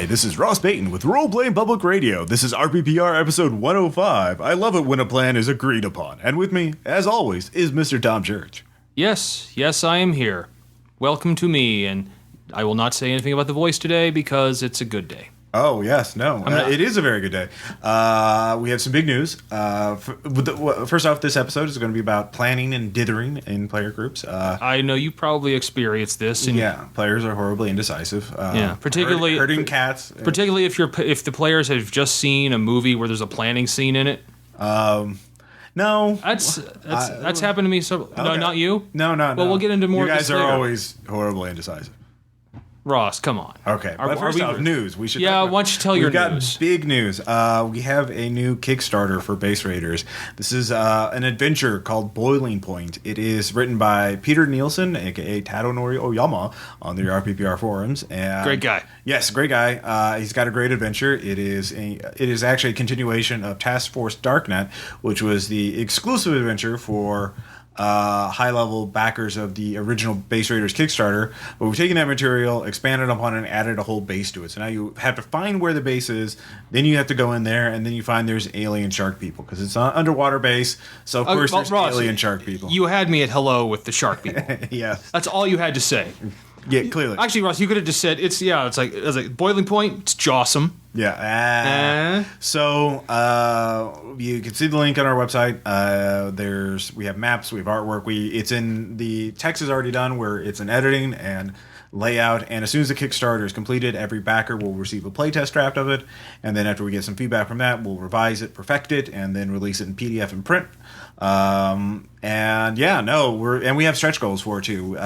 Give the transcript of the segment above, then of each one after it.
Hi, this is Ross Payton with Roleplaying Public Radio. This is RPPR episode 105. I love it when a plan is agreed upon. And with me, as always, is Mr. Tom Church. Yes, I am here. Welcome to me, and I will not say anything about the voice today because it's a good day. Oh, yes, no. It is a very good day. We have some big news. First off, this episode is going to be about planning and dithering in player groups. I know you probably experienced this. And yeah, players are horribly indecisive. Particularly herding cats. Particularly if the players have just seen a movie where there's a planning scene in it. No. That's happened to me. So okay. No, not you? No. Well, we'll get into more of this later. You guys are always horribly indecisive. Ross, come on. Okay, but first off, news. We should. Yeah, why don't you tell your news? We've got big news. We have a new Kickstarter for Base Raiders. This is an adventure called Boiling Point. It is written by Peter Nielsen, a.k.a. Tadanori Oyama, on the RPPR forums. And great guy. Yes, great guy. He's got a great adventure. It is actually a continuation of Task Force Darknet, which was the exclusive adventure for high-level backers of the original Base Raiders Kickstarter, but we've taken that material, expanded upon it, and added a whole base to it. So now you have to find where the base is, then you have to go in there, and then you find there's alien shark people, because it's an underwater base, so of course there's Ross, alien shark people. You had me at hello with the shark people. Yes. That's all you had to say. Yeah, clearly. Actually, Ross, you could have just said, it's like Boiling Point, it's Jawsome. Yeah. So you can see the link on our website. We have maps, we have artwork. It's in the text is already done, where it's in editing and layout. And as soon as the Kickstarter is completed, every backer will receive a playtest draft of it. And then after we get some feedback from that, we'll revise it, perfect it, and then release it in PDF and print. We have stretch goals for it too.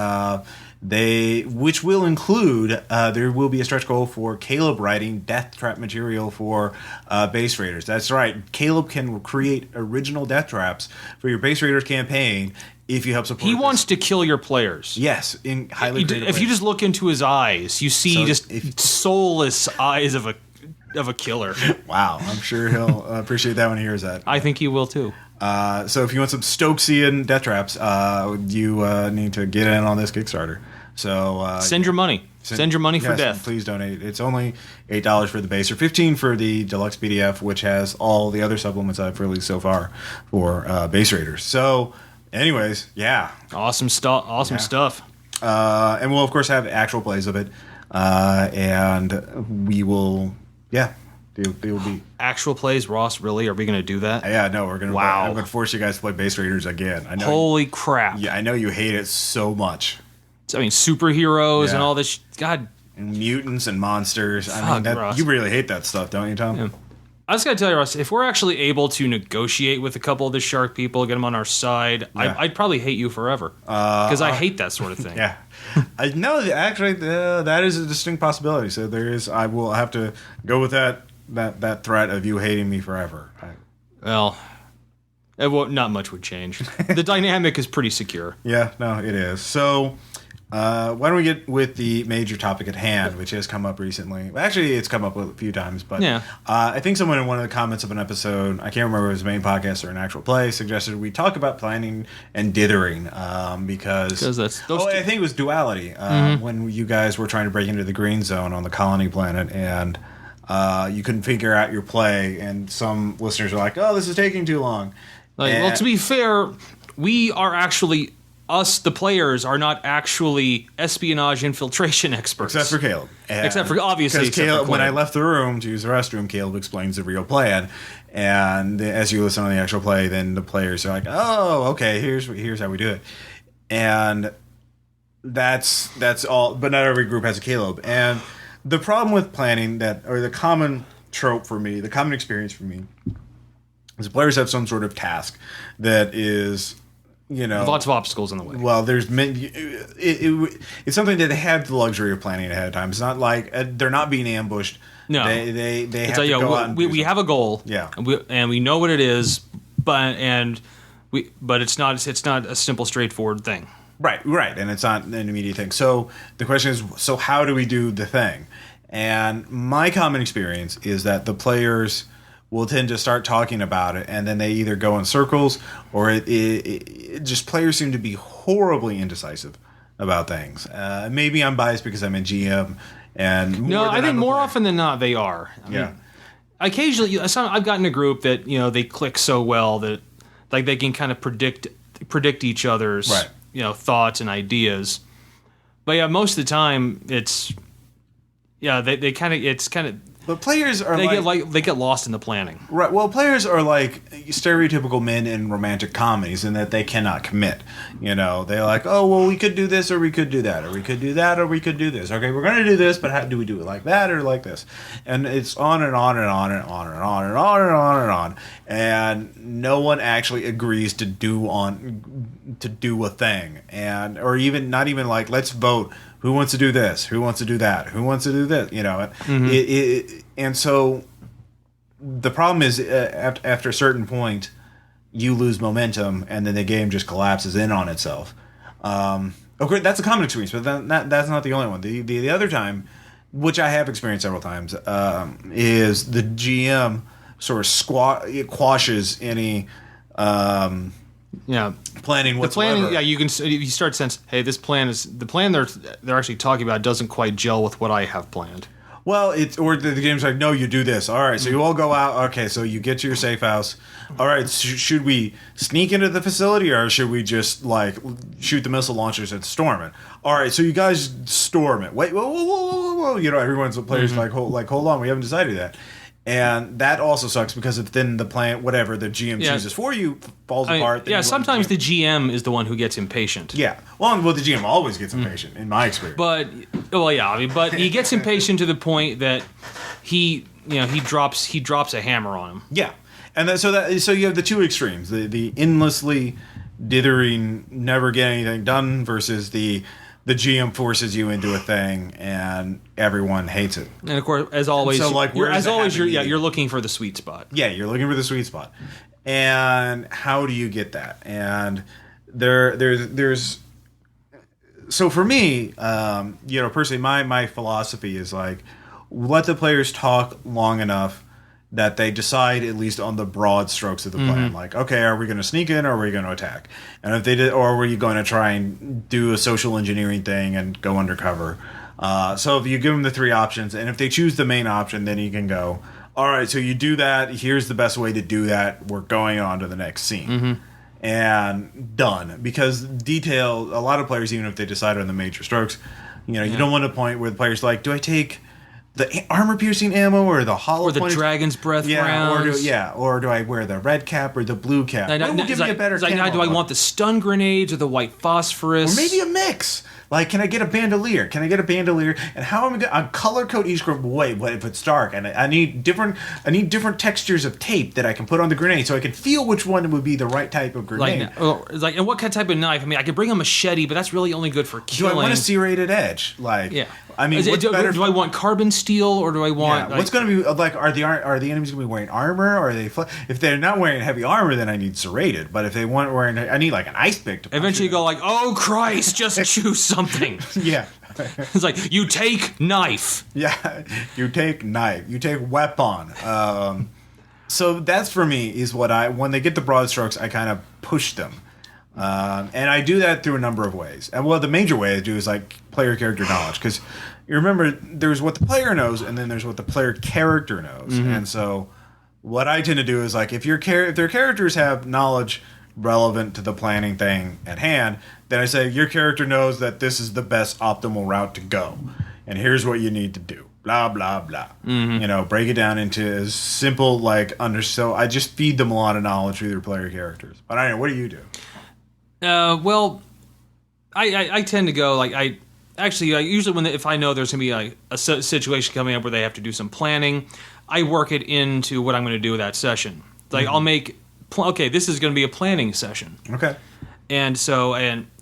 Which will include, there will be a stretch goal for Caleb writing death trap material for Base Raiders. That's right. Caleb can create original death traps for your Base Raiders campaign if you help support. He wants to kill your players. Yes, in highly creative If ways. you just look into his eyes, you see soulless eyes of a killer. Wow, I'm sure he'll appreciate that when he hears that. I think he will too. So if you want some Stokesian death traps, you need to get in on this Kickstarter. So send your money. Send your money for death. Please donate. It's only $8 for the base, or $15 for the deluxe PDF, which has all the other supplements I've released so far for Base Raiders. So, anyways, yeah, awesome stuff. Stuff. And we'll of course have actual plays of it, and we will, they will be actual plays. Ross, really? Are we going to do that? Yeah, no, we're going to. Wow. I'm going to force you guys to play Base Raiders again. I know. Holy crap! Yeah, I know you hate it so much. I mean, superheroes and all this. God. And mutants and monsters. I mean, you really hate that stuff, don't you, Tom? Yeah. I just got to tell you, Ross, if we're actually able to negotiate with a couple of the shark people, get them on our side, I'd probably hate you forever. Because I hate that sort of thing. Yeah. I know, actually, that is a distinct possibility. So I will have to go with that threat of you hating me forever. Well, not much would change. The dynamic is pretty secure. Yeah, no, it is. So why don't we get with the major topic at hand, which has come up recently. Well, actually, it's come up a few times, but I think someone in one of the comments of an episode, I can't remember if it was a main podcast or an actual play, suggested we talk about planning and dithering, because I think it was duality, when you guys were trying to break into the green zone on the colony planet, and you couldn't figure out your play, and some listeners were like, oh, this is taking too long. Well, to be fair, we are actually... Us, the players, are not actually espionage infiltration experts. Except for Caleb. Except for, obviously, because Caleb, when I left the room to use the restroom, Caleb explains the real plan. And as you listen on the actual play, then the players are like, oh, okay, here's how we do it. And that's all. But not every group has a Caleb. And the problem with planning, or the common trope for me, the common experience for me, is the players have some sort of task that is... lots of obstacles in the way. Well, it's something that they have the luxury of planning ahead of time. It's not like they're not being ambushed. No, they have to go out. We have a goal. Yeah, and we know what it is, but it's not a simple, straightforward thing. Right, and it's not an immediate thing. So the question is, so how do we do the thing? And my common experience is that the players will tend to start talking about it, and then they either go in circles, or it just players seem to be horribly indecisive about things. Maybe I'm biased because I'm a GM And I think more often than not they are. I mean, occasionally, I've gotten a group that they click so well that like they can kind of predict each other's thoughts and ideas. But yeah, most of the time it's But players are they get lost in the planning. Right. Well, players are like stereotypical men in romantic comedies in that they cannot commit. They're like, oh, well, we could do this or we could do that or we could do that or we could do this. Okay, we're going to do this, but how do we do it? Like that or like this? And it's on and on and on and on and on and on and on and on. And no one actually agrees to do a thing, or even not even like, let's vote. Who wants to do this? Who wants to do that? Who wants to do this? And so the problem is after a certain point, you lose momentum, and then the game just collapses in on itself. Okay, that's a common experience, but that's not the only one. The other time, which I have experienced several times, is the GM sort of quashes any planning whatsoever. The planning, you start to sense, hey, the plan they're actually talking about doesn't quite gel with what I have planned. Well, the game's like, no, you do this. All right, so you all go out. Okay, so you get to your safe house. All right, should we sneak into the facility or should we just like shoot the missile launchers and storm it? All right, so you guys storm it. Wait, whoa. Everyone's players like hold on, we haven't decided that. And that also sucks because if then the plan, whatever the GM chooses for you, falls apart. Sometimes the GM is the one who gets impatient. Yeah. Well, the GM always gets impatient, in my experience. But he gets impatient to the point that he drops a hammer on him. Yeah. And so you have the two extremes: the endlessly dithering, never get anything done, versus the GM forces you into a thing and everyone hates it. And of course, as always, you're looking for the sweet spot. Yeah, you're looking for the sweet spot. And how do you get that? And there's so for me, personally, my philosophy is like, let the players talk long enough that they decide at least on the broad strokes of the plan. Like, okay, are we going to sneak in or are we going to attack? And if they did, or were you going to try and do a social engineering thing and go undercover? So if you give them the three options, and if they choose the main option, then you can go, all right, so you do that. Here's the best way to do that. We're going on to the next scene. And done. Because detail, a lot of players, even if they decide on the major strokes, you don't want a point where the player's like, do I take the armor-piercing ammo or the hollow or the dragon's breath rounds? Or do I wear the red cap or the blue cap? What will give me a better camo? Do I want the stun grenades or the white phosphorus? Or maybe a mix. Like, can I get a bandolier? And how am I going to color code each group? Wait, what if it's dark? And I need different textures of tape that I can put on the grenade so I can feel which one would be the right type of grenade. And what type of knife? I mean, I could bring a machete, but that's really only good for killing. Do I want a serrated edge? I mean, do I want carbon steel or do I want? What's going to be like? Are the enemies going to be wearing armor? Or are they? If they're not wearing heavy armor, then I need serrated. But if they weren't wearing, I need like an ice pick to. Eventually, you go like, oh Christ, just choose something. Yeah. It's like you take knife. Yeah, you take knife. You take weapon. So that's for me is when they get the broad strokes, I kind of push them. And I do that through a number of ways. And the major way I do is like player character knowledge, because you remember there's what the player knows, and then there's what the player character knows. And so what I tend to do is like if their characters have knowledge relevant to the planning thing at hand, then I say your character knows that this is the best optimal route to go, and here's what you need to do. Blah blah blah. Break it down into as simple so I just feed them a lot of knowledge through their player characters. But I don't know, what do you do? I tend to go usually if I know there's gonna be like a situation coming up where they have to do some planning, I work it into what I'm going to do with that session. Like I'll make this is going to be a planning session. Okay. And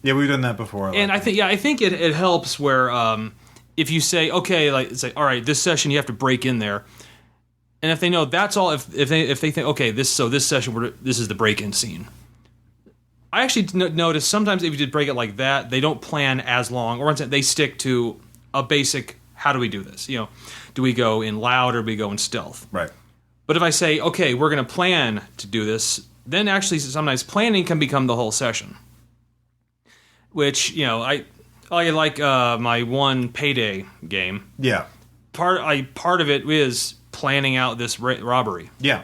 we've done that before. I think it helps where if you say it's like all right, this session you have to break in there, and if they know that's all, if they think this session this is the break-in scene. I actually notice sometimes if you did break it like that, they don't plan as long, or they stick to a basic, how do we do this? Do we go in loud or do we go in stealth? Right. But if I say, okay, we're going to plan to do this, then actually sometimes planning can become the whole session. Which, Oh, you like my one Payday game? Yeah. Part of it is planning out this robbery. Yeah.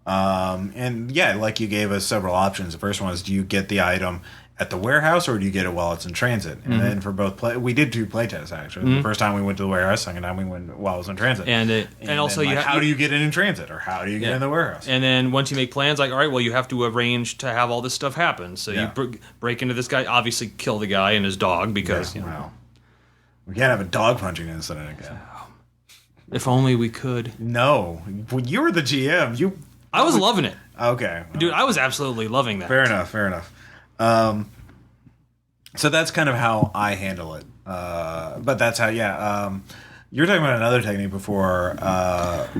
And yeah, like you gave us several options. The first one is, do you get the item at the warehouse or do you get it while it's in transit? And then for both we did 2 play tests actually. The first time we went to the warehouse, second time we went while it was in transit. And also then, how do you get it in transit, or how do you get it in the warehouse? And then once you make plans, like, all right, well, you have to arrange to have all this stuff happen. So you break into this guy, obviously kill the guy and his dog because wow, we can't have a dog punching incident again. If only we could. No, when you were the GM, I was loving it. Okay, dude, I was absolutely loving that. Fair enough. So that's kind of how I handle it. But that's how, you were talking about another technique before.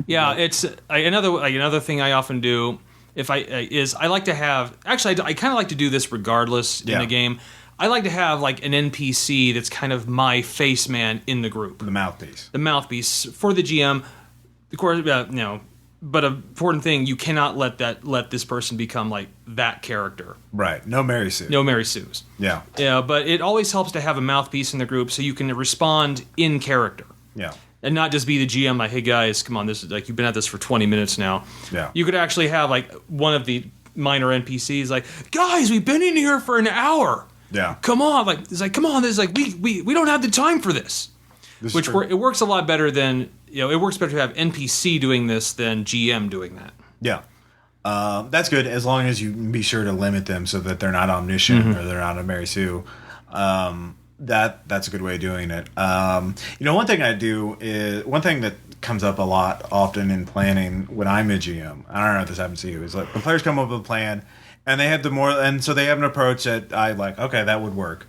It's another thing I often do. I like to have, actually, I kind of like to do this regardless in the game. I like to have like an NPC that's kind of my face man in the group. The mouthpiece. The mouthpiece for the GM. Of course, but an important thing, you cannot let this person become like that character. Right. No Mary Sue. No Mary Sue's. Yeah. Yeah, but it always helps to have a mouthpiece in the group so you can respond in character. Yeah. And not just be the GM like, hey guys, come on, this is like, you've been at this for 20 minutes now. Yeah. You could actually have like one of the minor NPCs like, guys, we've been in here for an hour. Yeah. Come on, like it's like, come on, this is like we don't have the time for this. It works a lot better than it works better to have NPC doing this than GM doing that. Yeah. That's good as long as you be sure to limit them so that they're not omniscient or they're not a Mary Sue. That's a good way of doing it. One thing I do is one thing that comes up a lot often in planning when I'm a GM. I don't know if this happens to you. Is like the players come up with a plan and they have so they have an approach that I like. Okay, that would work.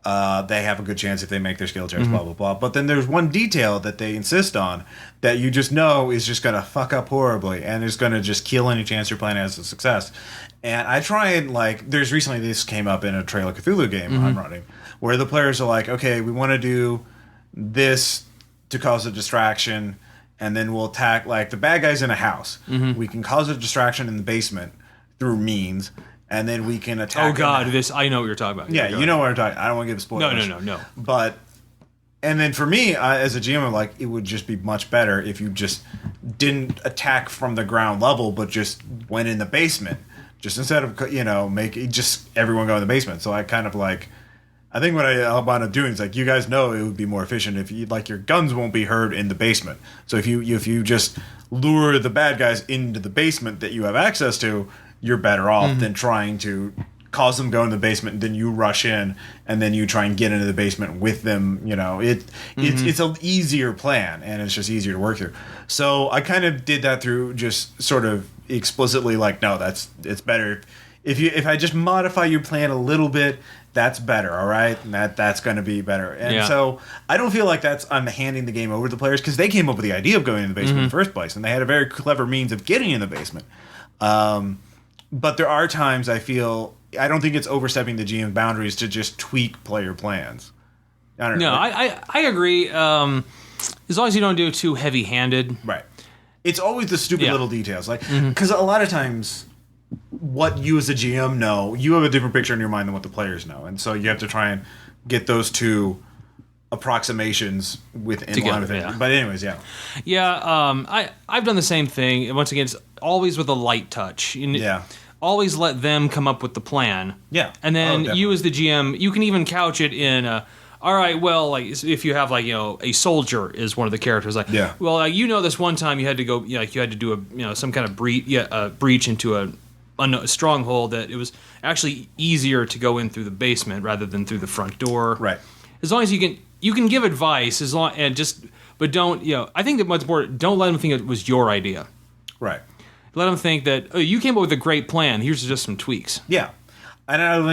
They have a good chance if they make their skill checks, blah, blah, blah. But then there's one detail that they insist on that you just know is just going to fuck up horribly and is going to just kill any chance your plan has a success. And I try and, there's recently this came up in a Trail of Cthulhu game I'm running, where the players are like, okay, we want to do this to cause a distraction, and then we'll attack, the bad guy's in a house. We can cause a distraction in the basement through means, and then we can attack. Oh God, I know what you're talking about. Yeah, you know what I'm talking. I don't want to give spoilers. No. But and then for me as a GM, I'm like, it would just be much better if you just didn't attack from the ground level, but just went in the basement. Just instead of just everyone go in the basement. So I kind of I think what I'll wind up doing is you guys know it would be more efficient if you your guns won't be heard in the basement. So if you just lure the bad guys into the basement that you have access to, you're better off than trying to cause them go in the basement, and then you rush in, and then you try and get into the basement with them. It's an easier plan, and it's just easier to work through. So I kind of did that through just sort of explicitly no, it's better if I just modify your plan a little bit. That's better, all right? And that's going to be better. And so I don't feel like I'm handing the game over to the players because they came up with the idea of going in the basement in the first place, and they had a very clever means of getting in the basement. But there are times I don't think it's overstepping the GM boundaries to just tweak player plans. I don't know. No, I agree. As long as you don't do it too heavy-handed. Right. It's always the stupid little details. Because a lot of times what you as a GM know, you have a different picture in your mind than what the players know. And so you have to try and get those two approximations in line with it. Yeah. But anyways, yeah. Yeah, I've done the same thing. Once again, it's always with a light touch. Always let them come up with the plan. Yeah. And then you as the GM, you can even couch it in all right, well, if you have a soldier is one of the characters, well, this one time you had to go, you had to do some kind of breach into a stronghold that it was actually easier to go in through the basement rather than through the front door. Right. As long as you can give advice but don't, I think that what's important, don't let them think it was your idea. Right. Let them think that you came up with a great plan. Here's just some tweaks. Yeah. And I don't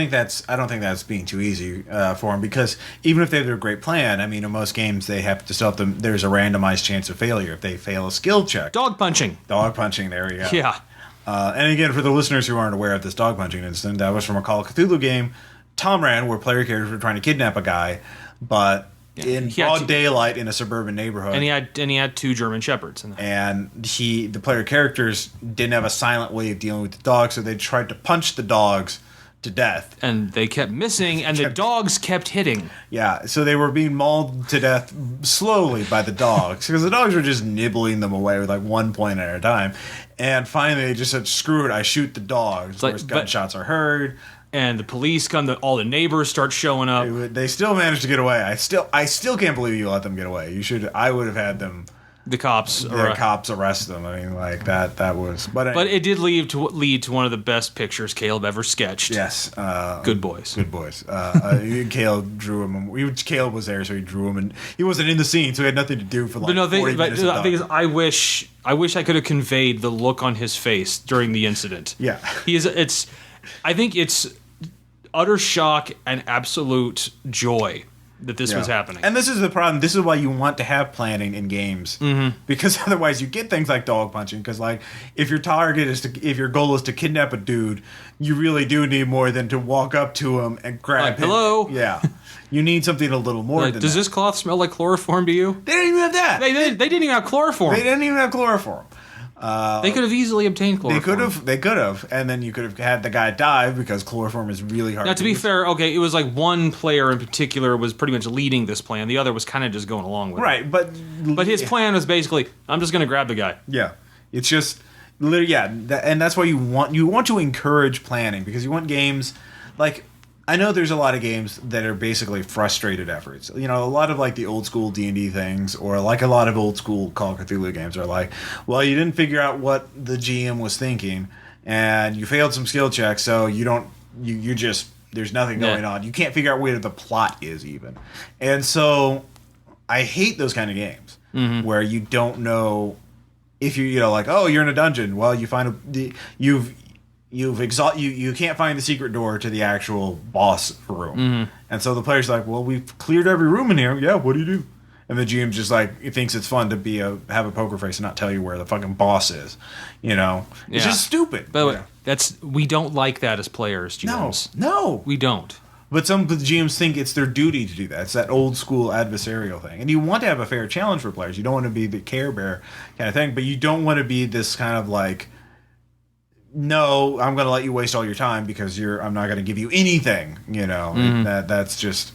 think that's being too easy for them, because even if they have a great plan, I mean, in most games they have to still there's a randomized chance of failure if they fail a skill check. Dog punching. There we go. Yeah. And again, for the listeners who aren't aware of this dog punching incident, that was from a Call of Cthulhu game Tom ran, where player characters were trying to kidnap a guy, but in broad daylight in a suburban neighborhood. And he had 2 German Shepherds in there. And the player characters didn't have a silent way of dealing with the dogs, so they tried to punch the dogs to death. And they kept missing, and the dogs kept hitting. Yeah, so they were being mauled to death slowly by the dogs, because the dogs were just nibbling them away with like 1 point at a time. And finally, they just said, "Screw it! I shoot the dogs." Like, gunshots are heard, and the police come. All the neighbors start showing up. They still managed to get away. I still can't believe you let them get away. You should. I would have had them. The cops arrest them. I mean, like that was. But it did lead to one of the best pictures Caleb ever sketched. Yes, good boys. Good boys. Caleb drew him. Caleb was there, so he drew him, and he wasn't in the scene, so he had nothing to do for like 40 minutes. The thing is, I wish I could have conveyed the look on his face during the incident. Yeah, I think it's utter shock and absolute joy that this was happening. And this is the problem. This is why you want to have planning in games, because otherwise you get things like dog punching. Because like if your goal is to kidnap a dude, you really do need more than to walk up to him and grab him. Hello. Yeah, you need something a little more. Than does this cloth smell like chloroform to you? They didn't even have that. They didn't even have chloroform. They didn't even have chloroform. They could have easily obtained chloroform. They could have, and then you could have had the guy die because chloroform is really hard. Now, to be fair, okay, it was like one player in particular was pretty much leading this plan. The other was kind of just going along with it. Right, but his plan was basically, I'm just going to grab the guy. Yeah, it's just, and that's why you want to encourage planning, because you want games like. I know there's a lot of games that are basically frustrated efforts. You know, a lot of like the old school D&D things, or like a lot of old school Call of Cthulhu games are like, well, you didn't figure out what the GM was thinking, and you failed some skill checks, so you just there's nothing going on. You can't figure out where the plot is even. And so I hate those kind of games where you don't know if you like, oh, you're in a dungeon. Well, you find you can't find the secret door to the actual boss room. And so the player's like, well, we've cleared every room in here. Yeah, what do you do? And the GM's just like, he thinks it's fun to have a poker face and not tell you where the fucking boss is. You know? It's just stupid. By the way, we don't like that as players, GMs. No. We don't. But some GMs think it's their duty to do that. It's that old school adversarial thing. And you want to have a fair challenge for players. You don't want to be the Care Bear kind of thing, but you don't want to be this kind of like, no, I'm going to let you waste all your time because I'm not going to give you anything, you know. That's just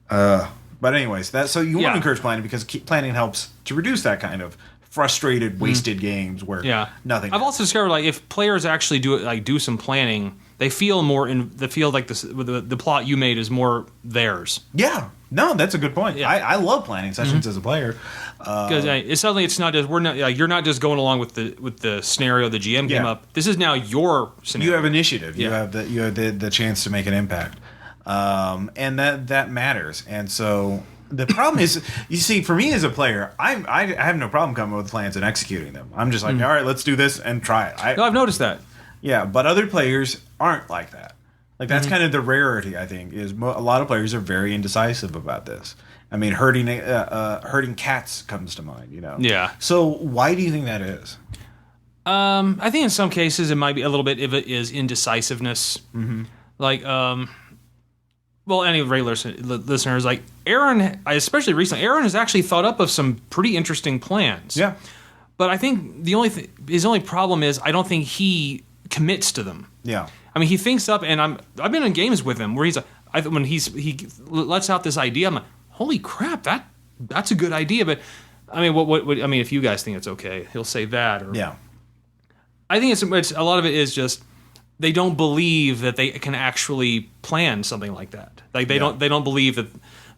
but anyways, so you want to encourage planning, because planning helps to reduce that kind of frustrated, wasted games where nothing. I've also discovered, like, if players actually do some planning, they feel like the plot you made is more theirs. Yeah. No, that's a good point. Yeah. I love planning sessions as a player, because it's not just you're not just going along with the scenario the GM came up. This is now your scenario. You have initiative. You have the chance to make an impact, and that matters. And so the problem is, you see, for me as a player, I have no problem coming up with plans and executing them. I'm just like, all right, let's do this and try it. I've noticed that. Yeah, but other players aren't like that. Like, that's kind of the rarity, I think, is a lot of players are very indecisive about this. I mean, herding cats comes to mind, you know? Yeah. So why do you think that is? I think in some cases it might be a little bit, if it is indecisiveness. Like, well, any regular listeners, like Aaron, especially recently, Aaron has actually thought up of some pretty interesting plans. Yeah. But I think his only problem is I don't think he commits to them. Yeah. I mean, he thinks up, and I've been in games with him where when he lets out this idea, I'm like, holy crap, that's a good idea. But I mean, what I mean, if you guys think it's okay, he'll say that. Or, yeah. I think it's a lot of it is just they don't believe that they can actually plan something like that. Like they don't believe that.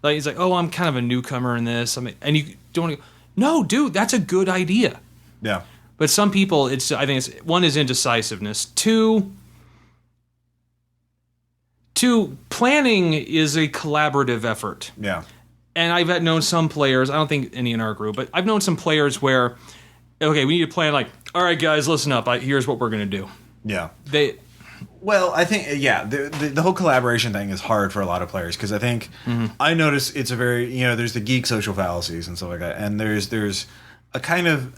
Like, he's like, oh, I'm kind of a newcomer in this. I mean, and you don't want to go, no, dude, that's a good idea. Yeah. But some people, I think it's one is indecisiveness. Two, planning is a collaborative effort. Yeah. And I've known some players, I don't think any in our group, but I've known some players where, okay, we need to plan, like, all right, guys, listen up. Here's what we're going to do. Yeah. Well, I think, the whole collaboration thing is hard for a lot of players, because I think I notice it's a very, there's the geek social fallacies and stuff like that. And there's a kind of,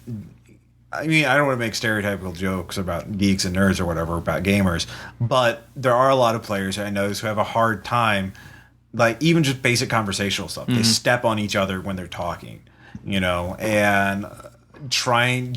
I mean, I don't want to make stereotypical jokes about geeks and nerds or whatever, about gamers, but there are a lot of players I notice who have a hard time, like, even just basic conversational stuff. They step on each other when they're talking, and trying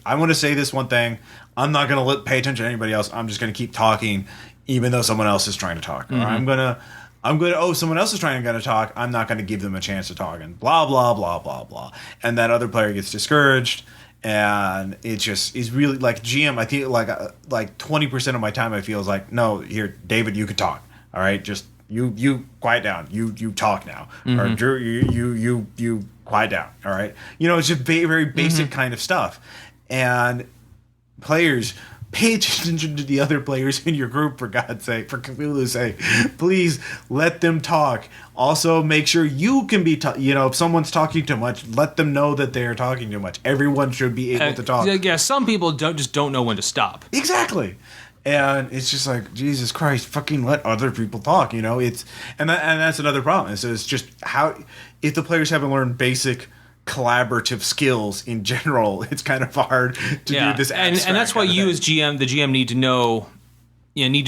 I want to say this one thing. I'm not going to pay attention to anybody else. I'm just going to keep talking even though someone else is trying to talk. Or I'm gonna. Oh, someone else is trying to talk. I'm not going to give them a chance to talk, and blah blah blah blah blah. And that other player gets discouraged, and it just is really like GM. I feel like 20% of my time I feel is like, no, here, David, you can talk. All right, just you quiet down. You talk now, or Drew, you quiet down. All right, it's just very basic kind of stuff, and players. Pay attention to the other players in your group, for God's sake, for Cthulhu's sake. Please let them talk. Also, make sure you can be, if someone's talking too much, let them know that they are talking too much. Everyone should be able to talk. Yeah, some people don't know when to stop. Exactly. And it's just like, Jesus Christ, fucking let other people talk, and that's another problem. So it's just if the players haven't learned basic collaborative skills in general, it's kind of hard to do this and that's why you as the GM need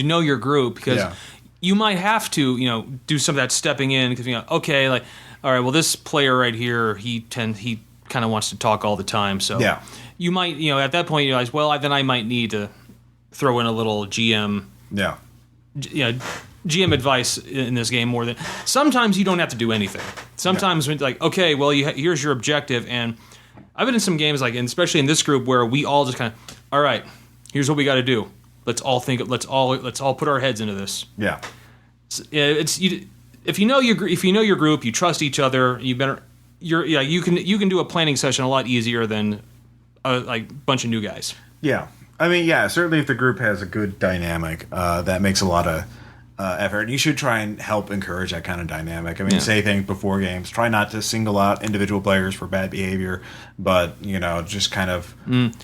to know your group, because you might have to do some of that stepping in, because okay, like, all right, well, this player right here, he kind of wants to talk all the time, so you might at that point you realize, well, then I might need to throw in a little GM GM advice in this game more than sometimes you don't have to do anything. Sometimes when like, okay, well, here's your objective, and I've been in some games and especially in this group where we all just kind of, all right, here's what we got to do. Let's all put our heads into this. Yeah, if you know your group, you trust each other. You can do a planning session a lot easier than a bunch of new guys. Yeah, I mean, certainly if the group has a good dynamic, that makes a lot of effort. You should try and help encourage that kind of dynamic. I mean, say things before games. Try not to single out individual players for bad behavior, but just kind of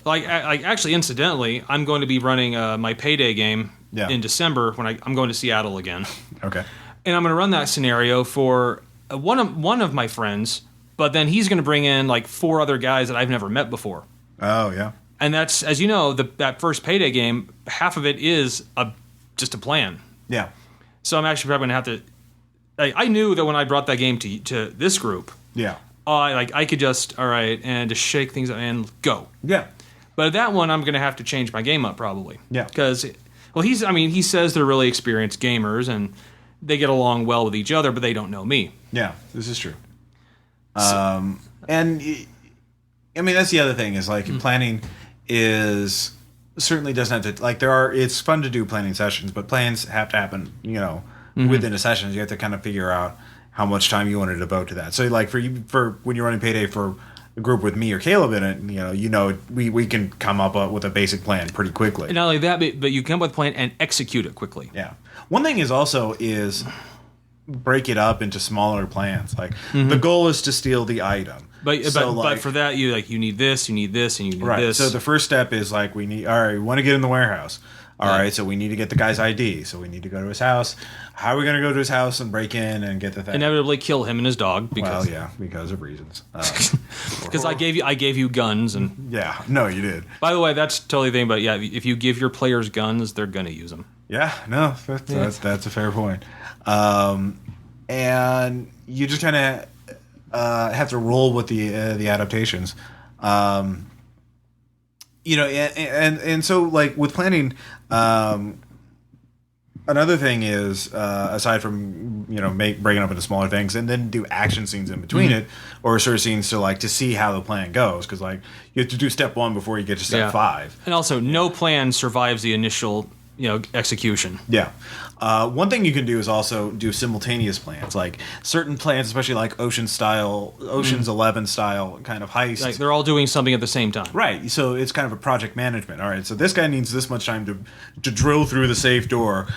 actually, incidentally, I'm going to be running my payday game in December when I'm going to Seattle again. Okay, and I'm going to run that scenario for one of my friends, but then he's going to bring in like 4 other guys that I've never met before. Oh yeah, and that's, as you know, that first payday game, half of it is just a plan. Yeah. So I'm actually probably going to have to... I knew that when I brought that game to this group, I could just, all right, and just shake things up and go. Yeah. But that one, I'm going to have to change my game up probably. Yeah. Because, well, he says they're really experienced gamers, and they get along well with each other, but they don't know me. Yeah, this is true. And, I mean, that's the other thing, is like planning is... certainly doesn't have to it's fun to do planning sessions, but plans have to happen within a session. You have to kind of figure out how much time you want to devote to that. So like for when you're running payday for a group with me or Caleb in it, we can come up with a basic plan pretty quickly. And not only that, but you come up with a plan and execute it quickly. Yeah. One thing is break it up into smaller plans. Like the goal is to steal the item. But for that, you need this, you need this, and you need this. So the first step is we want to get in the warehouse. All right, so we need to get the guy's ID. So we need to go to his house. How are we going to go to his house and break in and get the thing? Inevitably kill him and his dog. Because of reasons. Because I gave you guns and. Yeah, no, you did. By the way, that's totally the thing. But if you give your players guns, they're going to use them. Yeah, no, that's a fair point. And you just kind of. Have to roll with the adaptations, and so like with planning, another thing is aside from breaking up into smaller things and then do action scenes in between it, or sort of scenes to see how the plan goes, because you have to do step 1 before you get to step 5, and also no plan survives the initial execution. Yeah. One thing you can do is also do simultaneous plans, like certain plans, especially like Ocean's 11 style kind of heist. Like they're all doing something at the same time. Right. So it's kind of a project management. All right. So this guy needs this much time to drill through the safe door.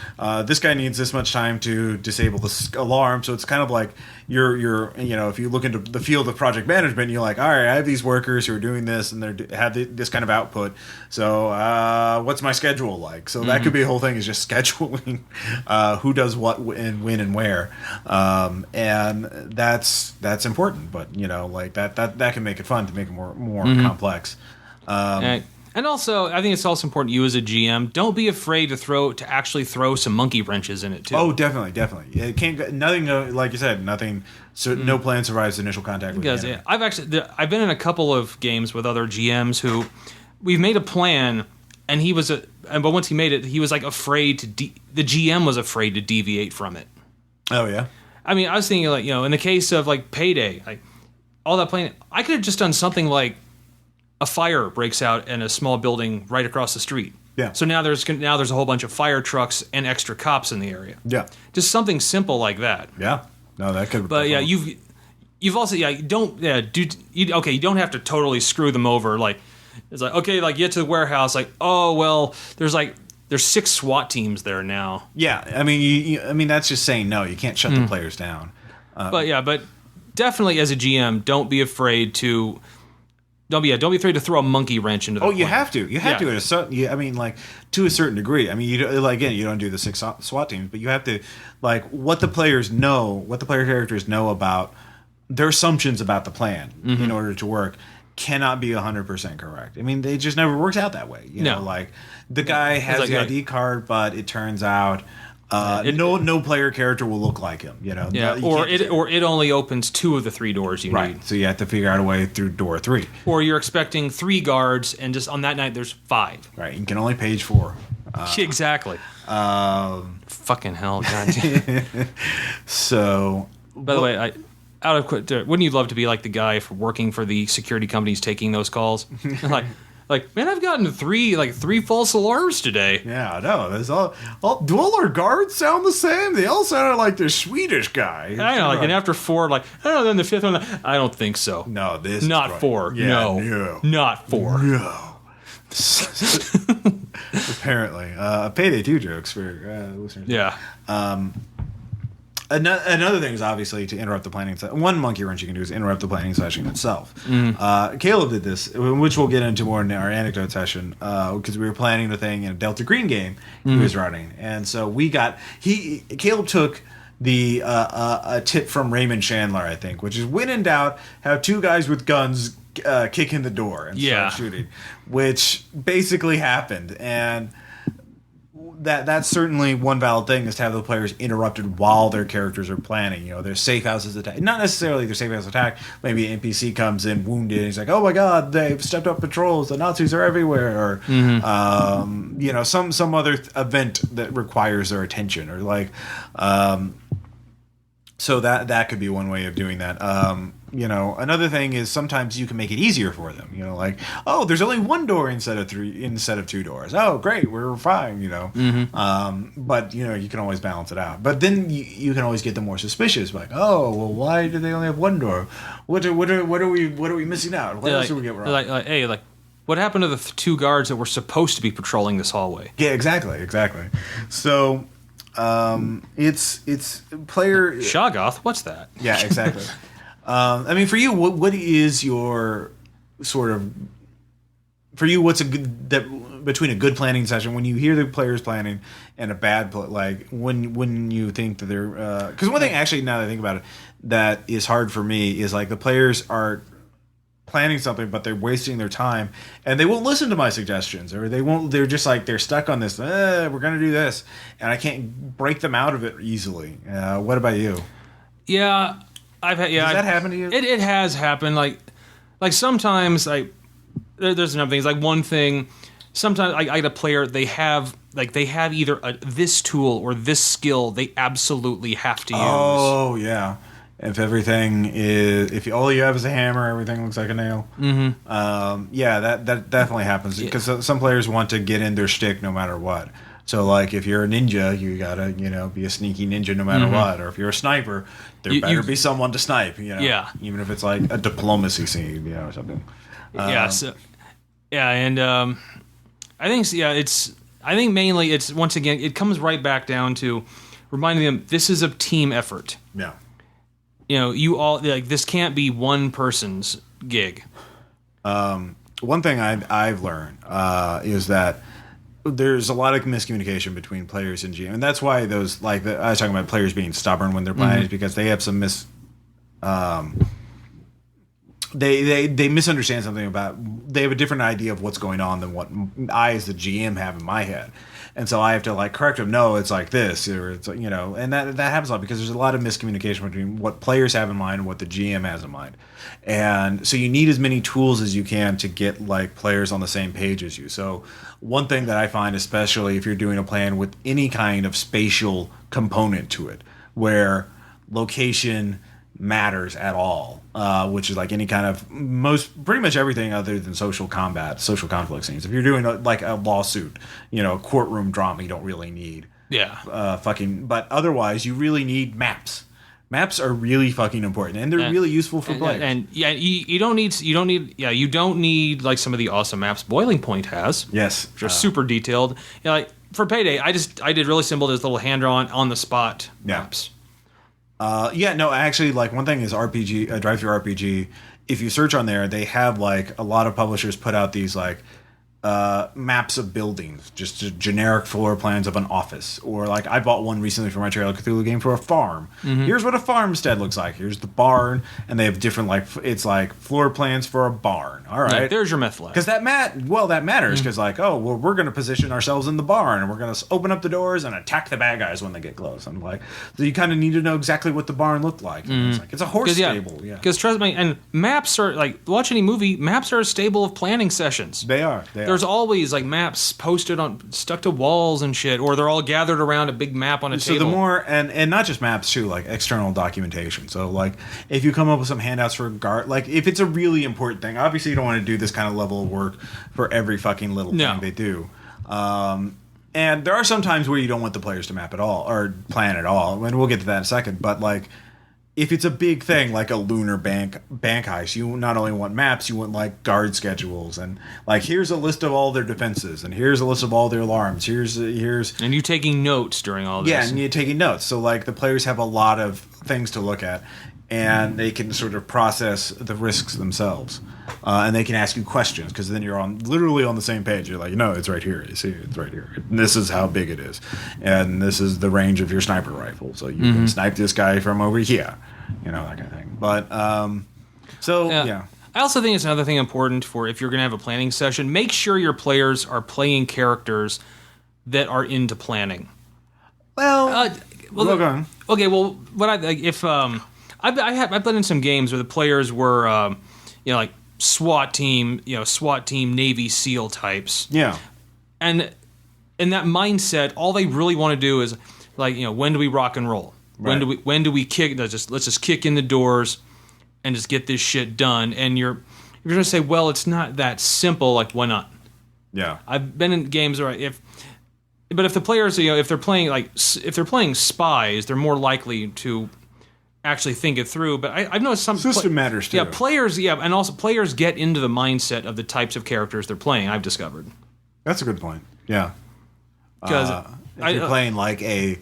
This guy needs this much time to disable the alarm. So it's kind of like you're if you look into the field of project management, you're like, all right, I have these workers who are doing this and they have this kind of output. So what's my schedule like? So that could be a whole thing, is just scheduling who does what and when and where, and that's important. But that can make it fun to make it more complex. And also, I think it's also important, you as a GM, don't be afraid to actually throw some monkey wrenches in it too. Oh, definitely. It can't nothing. Like you said, nothing. So no plan survives initial contact with the enemy. I've been in a couple of games with other GMs who we've made a plan, and he was but once he made it, he was like afraid to. The GM was afraid to deviate from it. Oh yeah. I mean, I was thinking like in the case of like Payday, like all that planning, I could have just done something like a fire breaks out in a small building right across the street. Yeah. So now there's a whole bunch of fire trucks and extra cops in the area. Yeah. Just something simple like that. Yeah. No, that could. But yeah, you've also you don't you don't have to totally screw them over. Like it's like okay, like get to the warehouse. Like oh well, there's 6 SWAT teams there now. Yeah, I mean I mean that's just saying no. You can't shut the players down. But definitely as a GM, don't be afraid to. Don't be afraid to throw a monkey wrench into the plan. You have to. You have to at a certain. I mean, like to a certain degree. I mean, you don't do the 6 SWAT teams, but you have to like what the players know, what the player characters know about their assumptions about the plan in order to work cannot be 100% correct. I mean, they just never works out that way. You know, like the guy has the ID card, but it turns out. No player character will look like him, you know. Yeah, or it only opens 2 of the 3 doors you need. So you have to figure out a way through door 3. Or you're expecting 3 guards, and just on that night there's 5. Right, you can only page 4. Exactly. Fucking hell, goddamn. So, by the way, wouldn't you love to be like the guy for working for the security companies taking those calls? Like, man, I've gotten 3 false alarms today. Yeah, I know. There's all our guards sound the same. They all sounded like the Swedish guy. I know, and after 4, then the 5th one, I don't think so. No, this not is 4. Yeah, no, not 4. No. Apparently, Payday 2 jokes for listeners. Yeah. Another thing is obviously to interrupt the planning session. One monkey wrench you can do is interrupt the planning session itself. Caleb did this, which we'll get into more in our anecdote session, because we were planning the thing in a Delta Green game he was running, and so Caleb took the a tip from Raymond Chandler, I think, which is when in doubt, have 2 guys with guns kick in the door and start shooting, which basically happened, and. That's certainly one valid thing, is to have the players interrupted while their characters are planning. You know, their safe house is attacked. Not necessarily their safe house attacked. Maybe an NPC comes in wounded and he's like, oh my god, they've stepped up patrols, the Nazis are everywhere. Or, you know, some other event that requires their attention. Or like, so that could be one way of doing that. You know, another thing is sometimes you can make it easier for them. You know, like, oh, there's only 1 door instead of 2 doors. Oh, great, we're fine. You know, but you know, you can always balance it out. But then you can always get them more suspicious. Like, oh, well, why do they only have 1 door? What are we missing out? What else do we get wrong? Hey, what happened to the 2 guards that were supposed to be patrolling this hallway? Yeah, exactly. So. It's player Shoggoth. What's that? Yeah, exactly. I mean, for you, what is your sort of? For you, what's between a good planning session when you hear the players planning and a bad like when you think that they're because one thing actually now that I think about it that is hard for me is like the players are planning something but they're wasting their time and they won't listen to my suggestions or they're just like they're stuck on this we're gonna do this and I can't break them out of it easily. What about you? Yeah, I've had. Yeah, does that happen to you? It has happened. Like sometimes there's another thing. It's like one thing. Sometimes I get a player. They have either this tool or this skill. They absolutely have to use. Oh yeah. If if all you have is a hammer, everything looks like a nail. Yeah, that definitely happens because some players want to get in their shtick no matter what. So, like, if you're a ninja, you gotta, be a sneaky ninja no matter what. Or if you're a sniper, there better be someone to snipe. Yeah. Even if it's like a diplomacy scene, or something. And I think mainly it's once again it comes right back down to reminding them this is a team effort. Yeah. You all this can't be one person's gig. One thing I've learned is that there's a lot of miscommunication between players and GM, and that's why those I was talking about players being stubborn when they're playing is because they have some they misunderstand something about. They have a different idea of what's going on than what I, as the GM, have in my head. And so I have to like correct them. No, it's like this, or it's like, and that happens a lot because there's a lot of miscommunication between what players have in mind and what the GM has in mind. And so you need as many tools as you can to get like players on the same page as you. So one thing that I find, especially if you're doing a plan with any kind of spatial component to it, where location matters at all, which is like any kind of pretty much everything other than social conflict scenes. If you're doing like a lawsuit, courtroom drama, you don't really need but otherwise you really need maps. Maps are really fucking important, and they're really useful for players. You don't need like some of the awesome maps Boiling Point has. Yes, which are super detailed. Like for Payday, I did really simple, this little hand-drawn on the spot maps. Actually, like one thing is RPG, Drive-Thru RPG. If you search on there, they have like a lot of publishers put out these like maps of buildings, just generic floor plans of an office, or like I bought one recently for my Trail of Cthulhu game for a farm. Mm-hmm. Here's what a farmstead looks like. Here's the barn, and they have different it's like floor plans for a barn. All right, yeah, there's your myth flag. Because that matters because we're going to position ourselves in the barn and we're going to open up the doors and attack the bad guys when they get close. I'm like, so you kind of need to know exactly what the barn looked like. Mm-hmm. It's a horse stable. Yeah, because trust me, and maps are like watch any movie. Maps are a staple of planning sessions. They are. There's always like maps posted stuck to walls and shit, or they're all gathered around a big map on a table. So the more, and not just maps too, like external documentation. So like if you come up with some handouts for like if it's a really important thing, obviously you don't want to do this kind of level of work for every fucking little thing they do. And there are some times where you don't want the players to map at all or plan at all, and we'll get to that in a second. But like, if it's a big thing like a lunar bank heist, you not only want maps, you want like guard schedules and like here's a list of all their defenses and here's a list of all their alarms. Here's and you taking notes during all this. Yeah, and you're taking notes. So like the players have a lot of things to look at, and they can sort of process the risks themselves, and they can ask you questions because then you're literally on the same page. You're like, it's right here. You see, it's right here. And this is how big it is, and this is the range of your sniper rifle. So you can snipe this guy from over here, that kind of thing. But yeah. I also think it's another thing important for if you're going to have a planning session. Make sure your players are playing characters that are into planning. Go on. Okay. Well, what I've played in some games where the players were, like SWAT team, Navy SEAL types. Yeah. And in that mindset, all they really want to do is like, when do we rock and roll? Right. When do we kick? Let's just kick in the doors and just get this shit done. And you're going to say, well, it's not that simple. Like, why not? Yeah. I've been in games where if the players, if they're playing spies, they're more likely to actually think it through. But I've noticed some system matters too. Yeah, players. Yeah, and also players get into the mindset of the types of characters they're playing. I've discovered. That's a good point. Yeah, because if you're playing like a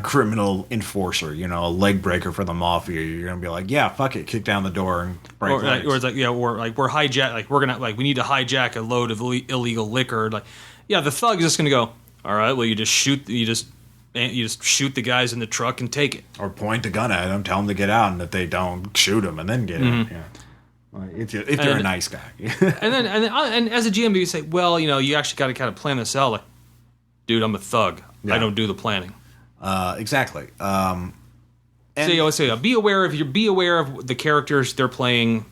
criminal enforcer, a leg breaker for the mafia, you're gonna be like, yeah, fuck it, kick down the door and break legs. Or it's like, we're hijack, like we're gonna we need to hijack a load of illegal liquor. Like, yeah, the thug is just gonna go, all right, well, you just shoot the guys in the truck and take it, or point the gun at them, tell them to get out, and if they don't, shoot them and then get it. Yeah. If you're a nice guy. and as a GM, you say, well, you actually got to kind of plan this out. Like, dude, I'm a thug. Yeah. I don't do the planning. Exactly. So be aware of the characters they're playing.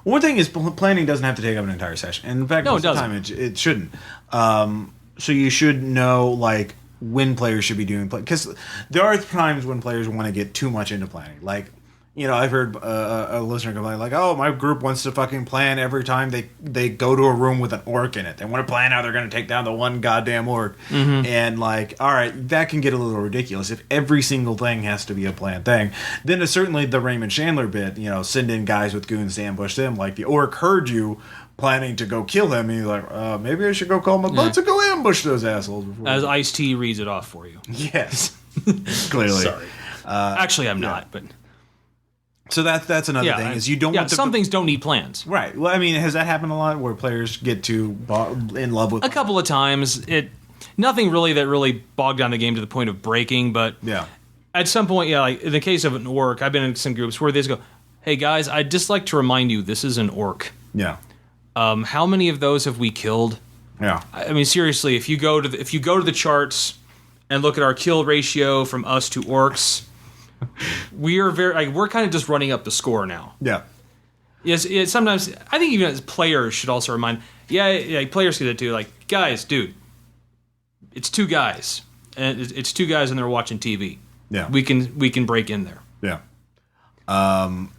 One thing is planning doesn't have to take up an entire session, and in fact, most of the time it shouldn't. So you should know like when players should be doing because there are times when players want to get too much into planning, like. I've heard a listener complain like, oh, my group wants to fucking plan every time they go to a room with an orc in it. They want to plan how they're going to take down the one goddamn orc. Mm-hmm. And like, all right, that can get a little ridiculous. If every single thing has to be a planned thing, then it's certainly the Raymond Chandler bit, send in guys with goons to ambush them. Like the orc heard you planning to go kill him, and he's like, maybe I should go call my boats and go ambush those assholes. As Ice-T reads it off for you. Yes. Clearly. Sorry. Actually, I'm not, but... So that's another thing is you don't want some things don't need plans. Right. Well, I mean, has that happened a lot where players get too in love with a couple of times? Nothing really that really bogged down the game to the point of breaking, but yeah. At some point, like in the case of an orc, I've been in some groups where they just go, hey guys, I'd just like to remind you, this is an orc. Yeah. How many of those have we killed? Yeah. I mean, seriously, if you go to the charts and look at our kill ratio from us to orcs, we're kind of just running up the score now. Yeah. Yes, sometimes I think even as players should also remind. Yeah, players get it too. Like, guys, dude, it's two guys, and it's two guys, and they're watching TV. Yeah. We can break in there. Yeah.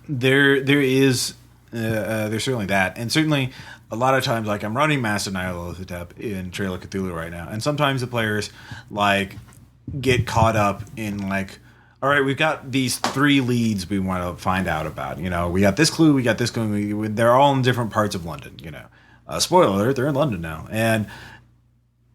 There's certainly that, and certainly a lot of times, like I'm running Master Nyarlathotep in Trail of Cthulhu right now, and sometimes the players like get caught up in like, all right, we've got these 3 leads we want to find out about. You know, we got this clue, we got this clue. They're all in different parts of London. You know, spoiler alert, they're in London now, and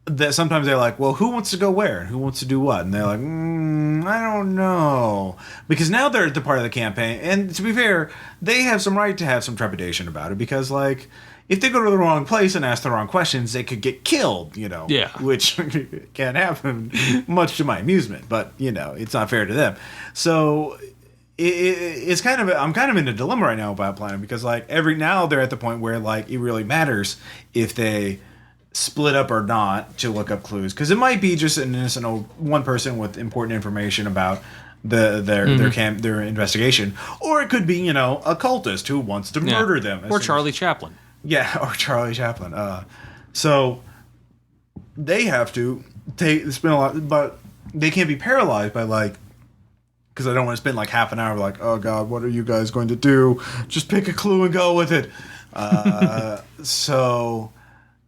that sometimes they're like, well, who wants to go where? Who wants to do what? And they're like, I don't know. Because now they're at the part of the campaign. And to be fair, they have some right to have some trepidation about it. Because, like, if they go to the wrong place and ask the wrong questions, they could get killed, you know. Yeah. Which can happen, much to my amusement. But, you know, it's not fair to them. So it's kind of I'm kind of in a dilemma right now about planning. Because, like, now they're at the point where, like, it really matters if they split up or not to look up clues, because it might be just an innocent one person with important information about their investigation, or it could be, you know, a cultist who wants to murder them, or Charlie Chaplin. Yeah, or Charlie Chaplin. So they have to spend a lot, but they can't be paralyzed by like, because I don't want to spend like half an hour like, oh god, what are you guys going to do? Just pick a clue and go with it. So.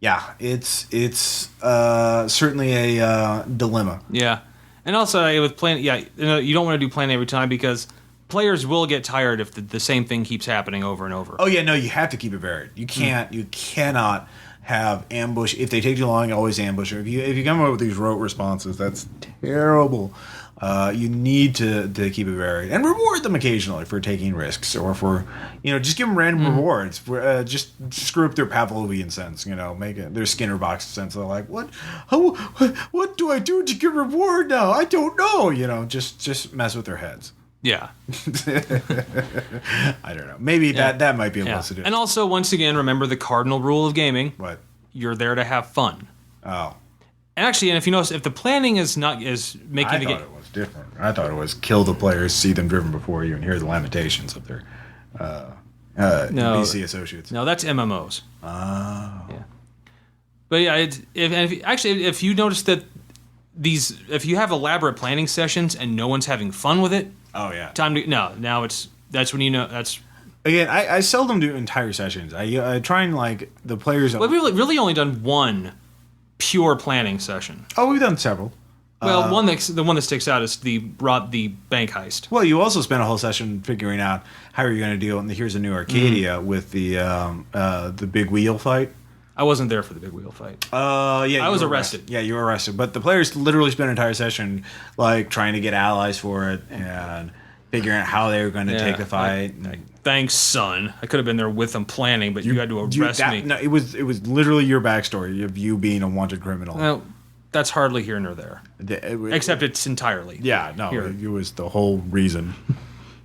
Yeah, it's certainly a dilemma. Yeah, and also with plan, you don't want to do plan every time because players will get tired if the same thing keeps happening over and over. Oh yeah, no, you have to keep it varied. You cannot have ambush. If they take too long, always ambush. If you come up with these rote responses, that's terrible. You need to keep it varied and reward them occasionally for taking risks, or for, you know, just give them random rewards. For, just screw up their Pavlovian sense, you know, make it their Skinner box sense. They're like, what do I do to get reward now? I don't know. You know, just mess with their heads. Yeah. I don't know. Maybe that might be a lesson to do. And also, once again, remember the cardinal rule of gaming. What? You're there to have fun. Oh. And actually, and if you notice, if the planning is making the game, it was different. I thought it was kill the players, see them driven before you, and hear the lamentations of their NPC associates. No, that's MMOs. Oh. Yeah. But yeah, if you notice that if you have elaborate planning sessions and no one's having fun with it, that's when you know that's. Again, I seldom do entire sessions. I try and like the players. Well, we've really only done one pure planning session. Oh, we've done several. Well, the one that sticks out is the bank heist. Well, you also spent a whole session figuring out how you're going to deal. And here's a new Arcadia with the big wheel fight. I wasn't there for the big wheel fight. Yeah, I was arrested. Yeah, you were arrested. But the players literally spent an entire session like trying to get allies for it and figuring out how they were going to take the fight. Thanks, son. I could have been there with them planning, but you had to arrest me. No, it was literally your backstory of you being a wanted criminal. Well, that's hardly here nor there. Except it's entirely. Yeah, no, it was the whole reason.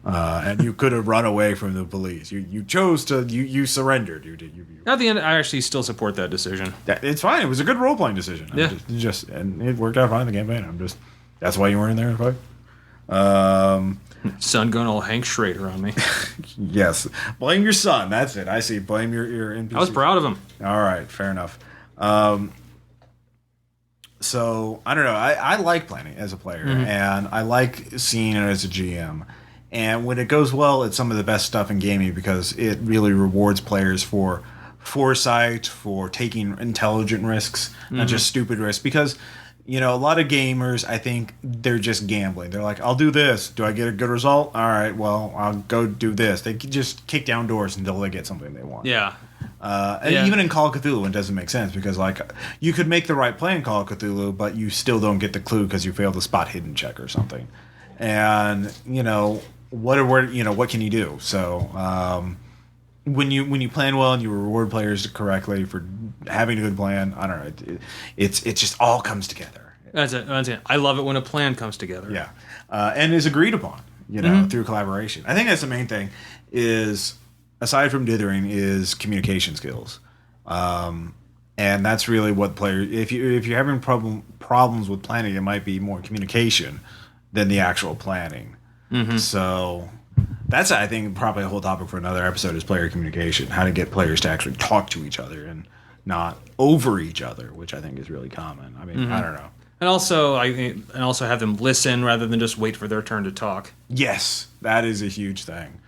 And you could have run away from the police. You chose to. You surrendered. You did. At the end, I actually still support that decision. It's fine. It was a good role playing decision. Yeah. And it worked out fine in the campaign. That's why you weren't in there to fight. Son going all Hank Schrader on me. Yes. Blame your son. That's it. I see. Blame your NPC. I was proud of him. All right. Fair enough. So, I don't know. I like planning as a player, and I like seeing it as a GM. And when it goes well, it's some of the best stuff in gaming because it really rewards players for foresight, for taking intelligent risks, not just stupid risks. Because, you know, a lot of gamers, I think they're just gambling. They're like, I'll do this. Do I get a good result? All right, well, I'll go do this. They just kick down doors until they get something they want. Yeah. And even in Call of Cthulhu, it doesn't make sense because, like, you could make the right play in Call of Cthulhu, but you still don't get the clue because you failed the spot hidden check or something. And, you know, what can you do? So, when you plan well and you reward players correctly for having a good plan, I don't know, it just all comes together. That's it. I love it when a plan comes together. Yeah, and is agreed upon, you know, through collaboration. I think that's the main thing. is, aside from dithering, is communication skills. And that's really what players. If you're having problems with planning, it might be more communication than the actual planning. Mm-hmm. So that's, I think, probably a whole topic for another episode is player communication. How to get players to actually talk to each other and not over each other, which I think is really common. I mean, I don't know. And also, have them listen rather than just wait for their turn to talk. Yes, that is a huge thing.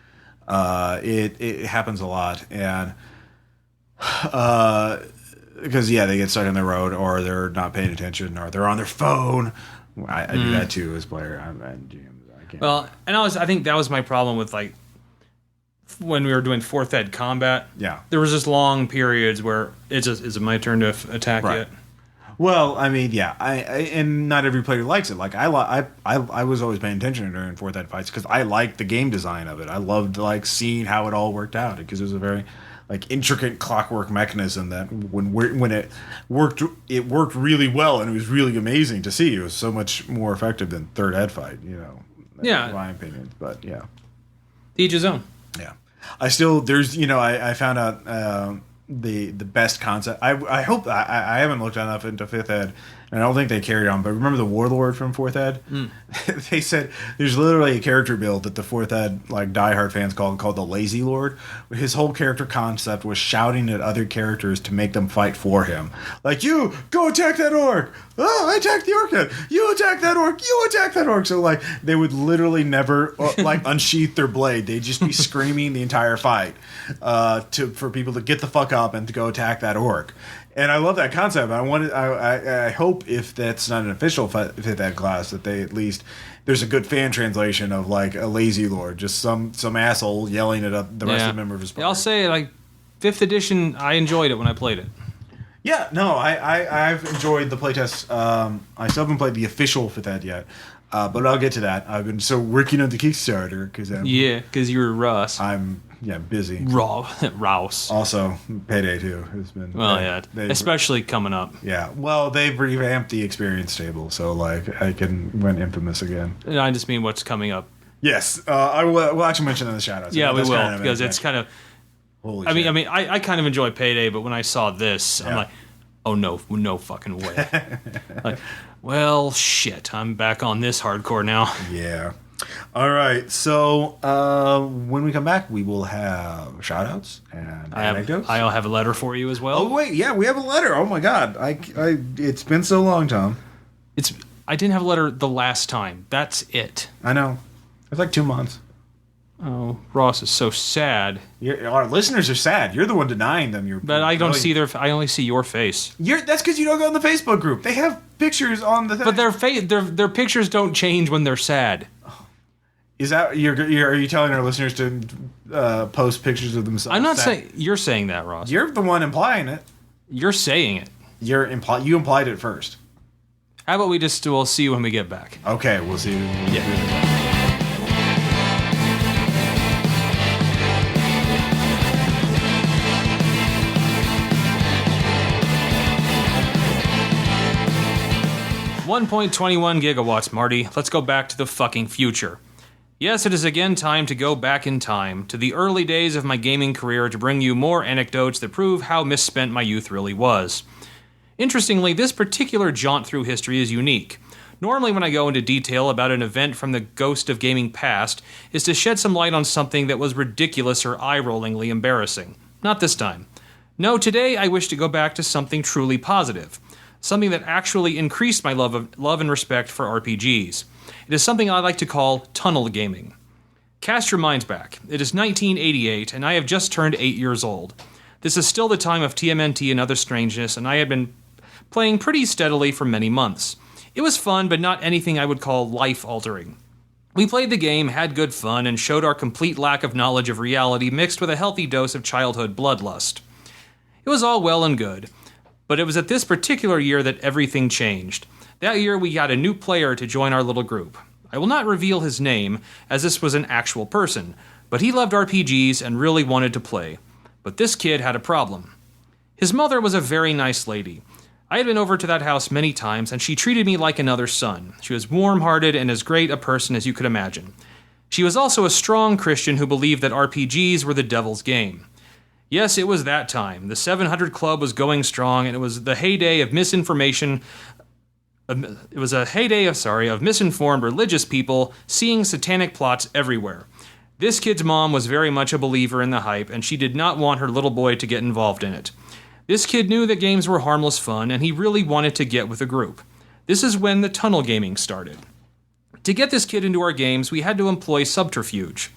It happens a lot, and because they get stuck on the road, or they're not paying attention, or they're on their phone. I do that too as a player. I can't. Well, and I think that was my problem with like when we were doing 4th Ed combat. Yeah, there was just long periods where is it my turn to attack yet? Well, I mean, and not every player likes it. Like I was always paying attention during 4th Ed fights because I liked the game design of it. I loved like seeing how it all worked out because it was a very like intricate clockwork mechanism that when it worked really well, and it was really amazing to see. It was so much more effective than 3rd Ed fight, in my opinion. But each his own. Yeah, I found out the best concept. I hope I haven't looked enough into 5th Ed, and I don't think they carried on. But remember the Warlord from 4th Ed? They said there's literally a character build that the 4th Ed like diehard fans called the Lazy Lord. His whole character concept was shouting at other characters to make them fight for him. Like, you go attack that orc. Oh, I attacked the orc then. You attack that orc. You attack that orc. So like they would literally never like unsheath their blade. They'd just be screaming the entire fight for people to get the fuck up and to go attack that orc. And I love that concept. I hope if that's not an official 5th Ed class that they at least there's a good fan translation of like a Lazy Lord, just some asshole yelling at the rest of the member of his party. I'll say like 5th edition. I enjoyed it when I played it. Yeah, no, I've enjoyed the playtest. I still haven't played the official 5th Ed yet, but I'll get to that. I've been working on the Kickstarter because you're Russ. I'm busy. Rouse. Also, Payday 2 has been. Well, especially coming up. Yeah, well, they've revamped the experience table, so like I can win Infamous again. And I just mean what's coming up. Yes, we'll actually mention in the shoutouts. Yeah, we will because it's kind of. Holy shit. I kind of enjoy Payday, but when I saw this, I'm like, oh no fucking way. Like, well, shit, I'm back on this hardcore now. Yeah. All right, so when we come back, we will have shoutouts and anecdotes. I'll have a letter for you as well. Oh wait, yeah, we have a letter. Oh my god, it's been so long, Tom. I didn't have a letter the last time. That's it. I know. It's like 2 months. Oh, Ross is so sad. Our listeners are sad. You're the one denying them. But I don't see I only see your face. That's because you don't go on the Facebook group. They have pictures on the. But their pictures don't change when they're sad. Is that are you telling our listeners to post pictures of themselves? I'm not saying you're saying that, Ross. You're the one implying it. You're saying it. You implied it first. How about we'll see when we get back? Okay, we'll see. Yeah. .21 gigawatts, Marty. Let's go back to the fucking future. Yes, it is again time to go back in time, to the early days of my gaming career to bring you more anecdotes that prove how misspent my youth really was. Interestingly, this particular jaunt through history is unique. Normally when I go into detail about an event from the ghost of gaming past is to shed some light on something that was ridiculous or eye-rollingly embarrassing. Not this time. No, today I wish to go back to something truly positive. Something that actually increased my love and respect for RPGs. It is something I like to call tunnel gaming. Cast your minds back. It is 1988, and I have just turned 8 years old. This is still the time of TMNT and other strangeness, and I had been playing pretty steadily for many months. It was fun, but not anything I would call life-altering. We played the game, had good fun, and showed our complete lack of knowledge of reality mixed with a healthy dose of childhood bloodlust. It was all well and good. But it was at this particular year that everything changed. That year we got a new player to join our little group. I will not reveal his name, as this was an actual person, but he loved RPGs and really wanted to play. But this kid had a problem. His mother was a very nice lady. I had been over to that house many times, and she treated me like another son. She was warm-hearted and as great a person as you could imagine. She was also a strong Christian who believed that RPGs were the devil's game. Yes, it was that time. The 700 Club was going strong, and it was the heyday of misinformation. It was a heyday of misinformed religious people seeing satanic plots everywhere. This kid's mom was very much a believer in the hype, and she did not want her little boy to get involved in it. This kid knew that games were harmless fun, and he really wanted to get with a group. This is when the tunnel gaming started. To get this kid into our games, we had to employ subterfuge.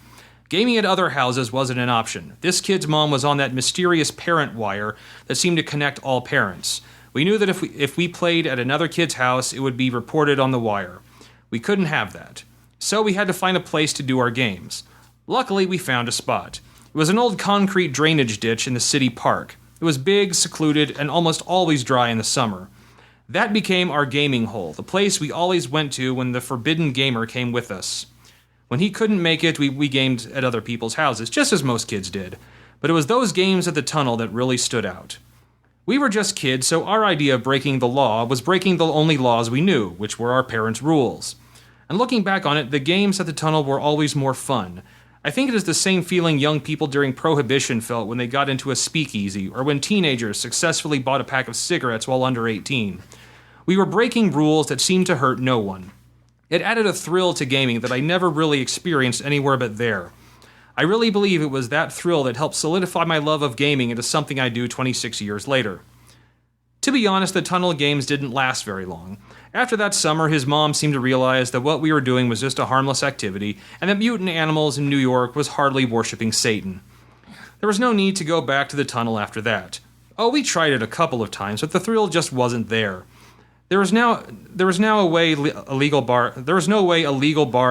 Gaming at other houses wasn't an option. This kid's mom was on that mysterious parent wire that seemed to connect all parents. We knew that if we played at another kid's house, it would be reported on the wire. We couldn't have that. So we had to find a place to do our games. Luckily, we found a spot. It was an old concrete drainage ditch in the city park. It was big, secluded, and almost always dry in the summer. That became our gaming hole, the place we always went to when the forbidden gamer came with us. When he couldn't make it, we gamed at other people's houses, just as most kids did. But it was those games at the tunnel that really stood out. We were just kids, so our idea of breaking the law was breaking the only laws we knew, which were our parents' rules. And looking back on it, the games at the tunnel were always more fun. I think it is the same feeling young people during Prohibition felt when they got into a speakeasy, or when teenagers successfully bought a pack of cigarettes while under 18. We were breaking rules that seemed to hurt no one. It added a thrill to gaming that I never really experienced anywhere but there. I really believe it was that thrill that helped solidify my love of gaming into something I do 26 years later. To be honest, the tunnel games didn't last very long. After that summer, his mom seemed to realize that what we were doing was just a harmless activity, and that mutant animals in New York was hardly worshipping Satan. There was no need to go back to the tunnel after that. Oh, we tried it a couple of times, but the thrill just wasn't there. There was no way a legal bar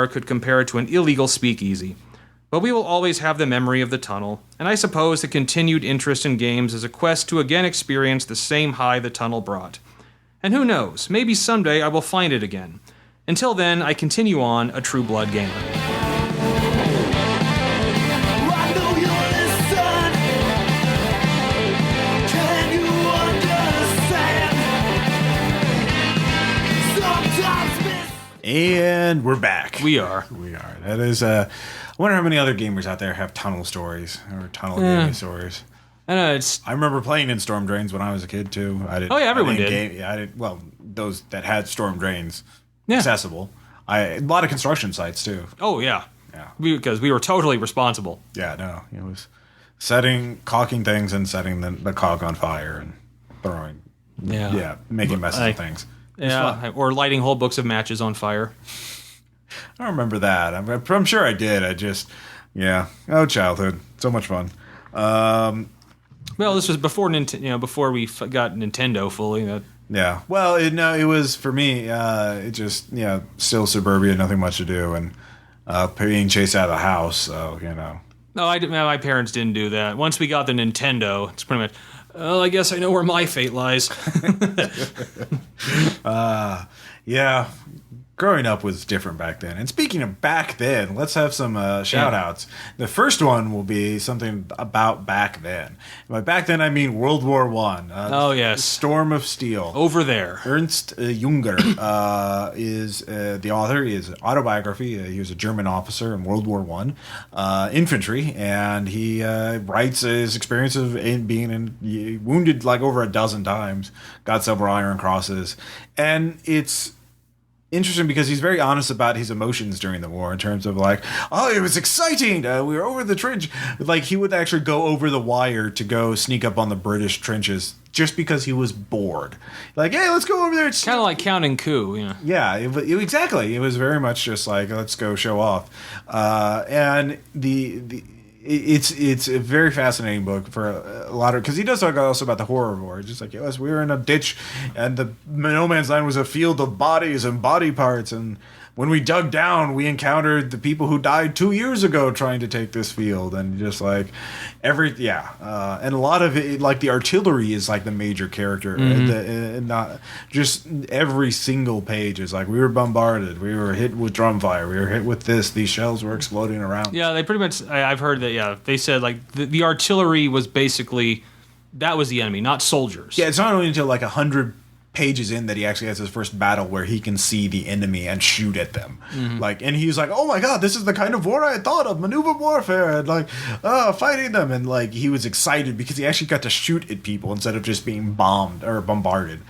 could compare to an illegal speakeasy. But we will always have the memory of the tunnel, and I suppose the continued interest in games is a quest to again experience the same high the tunnel brought. And who knows, maybe someday I will find it again. Until then, I continue on a true blood gamer. And we're back. We are. That is, I wonder how many other gamers out there have tunnel stories or tunnel gaming stories. I know I remember playing in storm drains when I was a kid too. Everyone did. I didn't. Well, those that had storm drains accessible. A lot of construction sites too. Oh yeah. Because we were totally responsible. Yeah, no, it was caulking things and setting the caulk on fire and throwing. Yeah, making messes of things. Yeah, or lighting whole books of matches on fire. I don't remember that. I'm sure I did. Childhood, so much fun. Well, this was before before we got Nintendo fully. Yeah. Well, it was for me. It just still suburbia, nothing much to do, and being chased out of the house. So No, my parents didn't do that. Once we got the Nintendo, it's pretty much. Well, I guess I know where my fate lies. Yeah. Growing up was different back then. And speaking of back then, let's have some shout-outs. The first one will be something about back then. By back then, I mean World War I. Oh, yes. Storm of Steel. Over there. Ernst Junger is the author. He is autobiography. He was a German officer in World War I, infantry, and he writes his experience of being wounded like over a dozen times, got several Iron Crosses, and it's interesting because he's very honest about his emotions during the war in terms of like, oh, it was exciting. We were over the trench. Like he would actually go over the wire to go sneak up on the British trenches just because he was bored. Like, hey, let's go over there. It's kind of like Counting Coup, Yeah, exactly. It was very much just like, let's go show off. And it's a very fascinating book for a lot of, because he does talk also about the horror of war. Just like, yes, we were in a ditch and the no man's land was a field of bodies and body parts, and when we dug down, we encountered the people who died 2 years ago trying to take this field, and just like and a lot of it, like the artillery is like the major character, and not just every single page is like, we were bombarded, we were hit with drum fire, we were hit with this, these shells were exploding around. Yeah, they pretty much. I've heard that. Yeah, they said like the artillery was basically that was the enemy, not soldiers. Yeah, it's not only until like 100 pages in that he actually has his first battle where he can see the enemy and shoot at them. Like, and he's like, oh my god, this is the kind of war I thought of, maneuver warfare, and like fighting them, and like he was excited because he actually got to shoot at people instead of just being bombed or bombarded.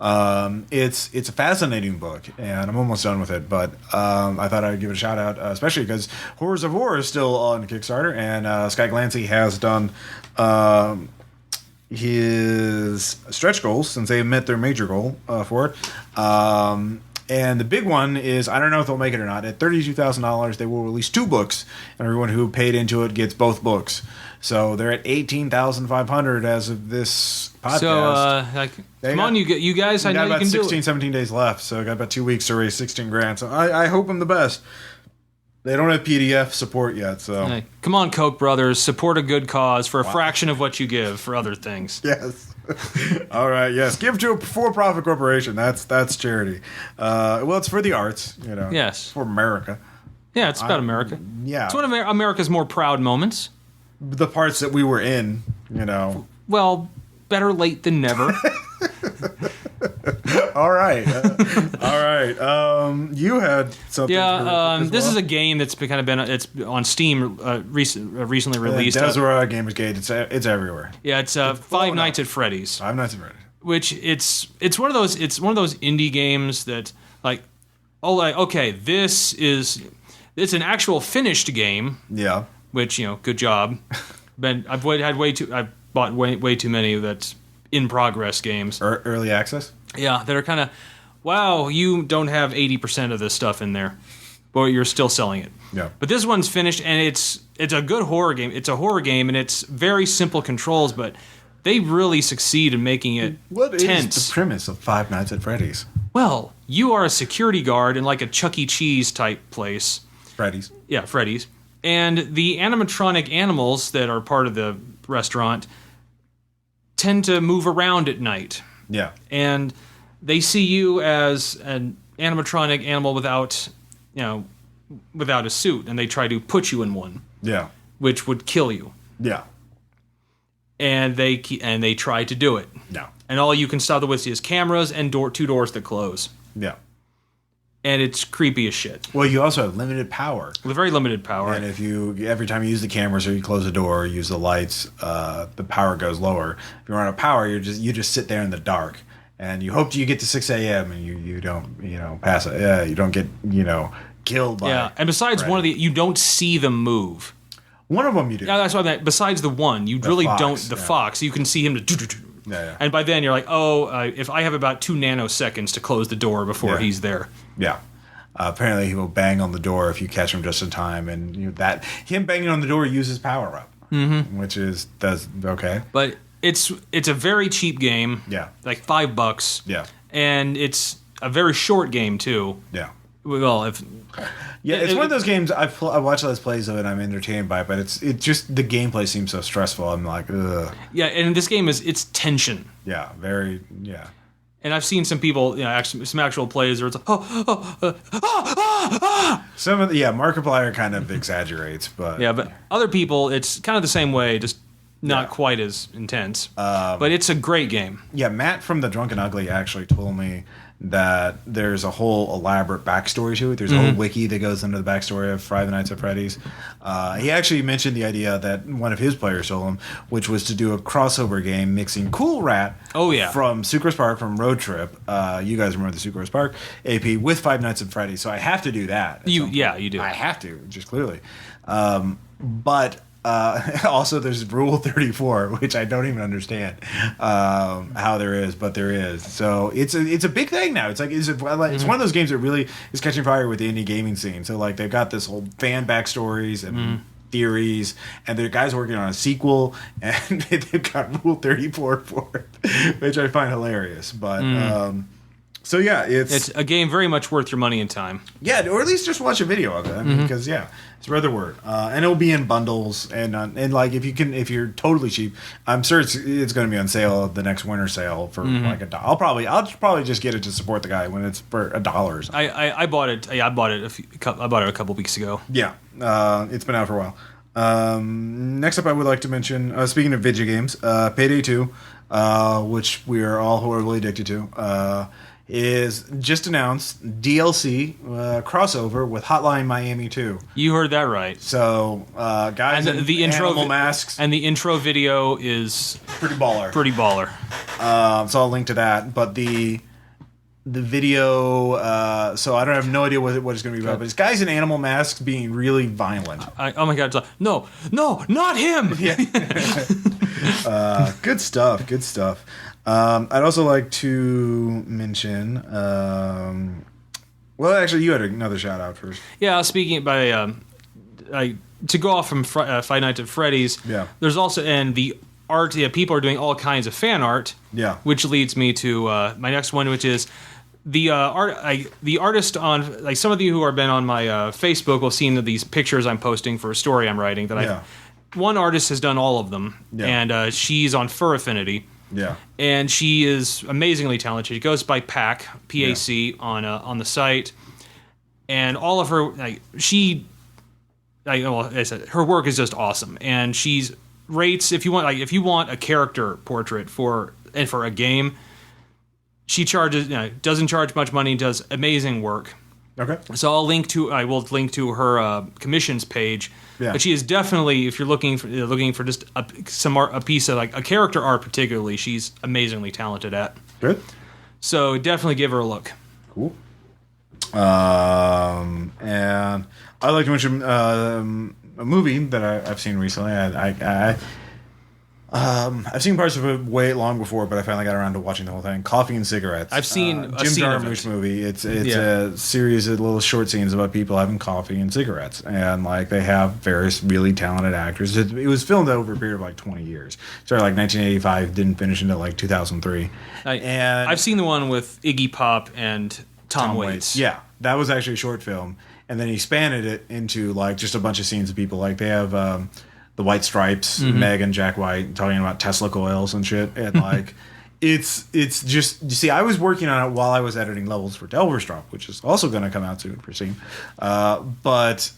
It's a fascinating book, and I'm almost done with it, but I thought I'd give it a shout out, especially because Horrors of War is still on Kickstarter, and Scott Glancy has done his stretch goals since they met their major goal for it. And the big one is, I don't know if they'll make it or not, at $32,000 they will release 2 books, and everyone who paid into it gets both books. So they're at $18,500 as of this podcast. So come on, you guys, I know you can do it. 16, 17 days left, so I got about 2 weeks to raise $16,000. So I hope I'm the best. They don't have PDF support yet, so... Hey, come on, Koch brothers. Support a good cause for a fraction of what you give for other things. Yes. All right, yes. Give to a for-profit corporation. That's charity. Well, it's for the arts, you know. Yes. For America. Yeah, it's about America. Yeah. It's one of America's more proud moments. The parts that we were in, you know. Well, better late than never. All right. All right. You had something. Yeah, this is a game that's it's on Steam recently released. Desera Gamersgate. It's everywhere. Yeah, it's Five Nights at Freddy's. Five Nights at Freddy's. Which it's one of those indie games that it's an actual finished game. Yeah. Which, good job. I've bought way too many that's in progress games. Early access? Yeah, that are kind of, wow, you don't have 80% of this stuff in there, but you're still selling it. Yeah. But this one's finished, and it's a good horror game. It's a horror game, and it's very simple controls, but they really succeed in making it tense. What is the premise of Five Nights at Freddy's? Well, you are a security guard in like a Chuck E. Cheese type place. Freddy's. Yeah, Freddy's. And the animatronic animals that are part of the restaurant tend to move around at night. Yeah. And they see you as an animatronic animal without a suit, and they try to put you in one. Yeah. Which would kill you. Yeah. And they try to do it. Yeah. And all you can stop the with is cameras and 2 doors that close. Yeah. And it's creepy as shit. Well, you also have limited power. With very limited power. And if every time you use the cameras or you close the door or use the lights, the power goes lower. If you run out of power, you just sit there in the dark. And you hope you get to 6 a.m. and you don't pass it. Yeah, you don't get killed by. Yeah, and besides you don't see them move. One of them you do. Yeah, that's what I meant. Besides the one, you really don't. The fox, you can see him. Yeah. And by then you're like, if I have about 2 nanoseconds to close the door before he's there. Yeah. Apparently he will bang on the door if you catch him just in time, and him banging on the door uses power up, which does okay. But it's a very cheap game. Yeah. Like $5. Yeah. And it's a very short game too. Yeah. Well, it's one of those games I watch Let's Plays of it. I'm entertained by it, but it's just the gameplay seems so stressful. I'm like, ugh. Yeah, and this game it's tension. Yeah, very. Yeah. And I've seen some people, some actual plays where it's like, Some of Markiplier kind of exaggerates, but but other people, it's kind of the same way, just not quite as intense. But it's a great game. Yeah, Matt from The Drunken Ugly actually told me that there's a whole elaborate backstory to it. There's a whole wiki that goes into the backstory of Five Nights at Freddy's. He actually mentioned the idea that one of his players told him, which was to do a crossover game mixing Cool Rat from Sucrose Park, from Road Trip. You guys remember the Sucrose Park AP with Five Nights at Freddy's. So I have to do that. You do. I have to, just clearly. But also, there's Rule 34, which I don't even understand how there is, but there is. So it's a big thing now. It's like it's one of those games that really is catching fire with the indie gaming scene. So like they've got this whole fan backstories and theories, and the guys working on a sequel, and they've got Rule 34 for it, which I find hilarious. But so yeah, it's a game very much worth your money and time. Yeah, or at least just watch a video of it. I mean, because spread the word, and it'll be in bundles, and like if you're totally cheap, I'm sure it's going to be on sale the next winter sale for like $1. I'll probably just get it to support the guy when it's for $1. I bought it. Yeah, I bought it a couple weeks ago. Yeah, it's been out for a while. Next up, I would like to mention, speaking of video games, Payday 2 which we are all horribly addicted to, is just announced DLC crossover with Hotline Miami 2. You heard that right. So, guys, and the intro animal masks, and the intro video is pretty baller. So I'll link to that. But the video, so I don't have no idea what it's going to be about. But it's guys in animal masks being really violent. Oh my god! No, not him. Yeah. Good stuff. I'd also like to mention. Well, actually, you had another shout out first. Yeah, speaking by to go off from Five Nights at Freddy's. Yeah. There's also the art. Yeah, people are doing all kinds of fan art. Yeah. Which leads me to my next one, which is the the artist on, like, some of you who have been on my Facebook will see these pictures I'm posting for a story I'm writing. One artist has done all of them, and she's on Fur Affinity. Yeah, and she is amazingly talented. She goes by PAC on the site, and all of her her work is just awesome. And she's rates, if you want a character portrait for a game, she charges doesn't charge much money, does amazing work. Okay. So I will link to her commissions page. Yeah. But she is definitely, if you're looking for just a piece of, like, a character art particularly, she's amazingly talented at. Good. So definitely give her a look. Cool. And I'd like to mention a movie that I've seen recently. I've seen parts of it way long before, but I finally got around to watching the whole thing. Coffee and Cigarettes. I've seen a Jim scene Jarmusch movie. It's a series of little short scenes about people having coffee and cigarettes, and like they have various really talented actors. It was filmed over a period of like 20 years. Started like 1985, didn't finish until like 2003. And I've seen the one with Iggy Pop and Tom Waits. Yeah, that was actually a short film, and then he expanded it into like just a bunch of scenes of people. Like they have. The White Stripes, Meg and Jack White talking about Tesla coils and shit, and like, it's just, you see, I was working on it while I was editing levels for Delver's which is also going to come out soon for Steam. But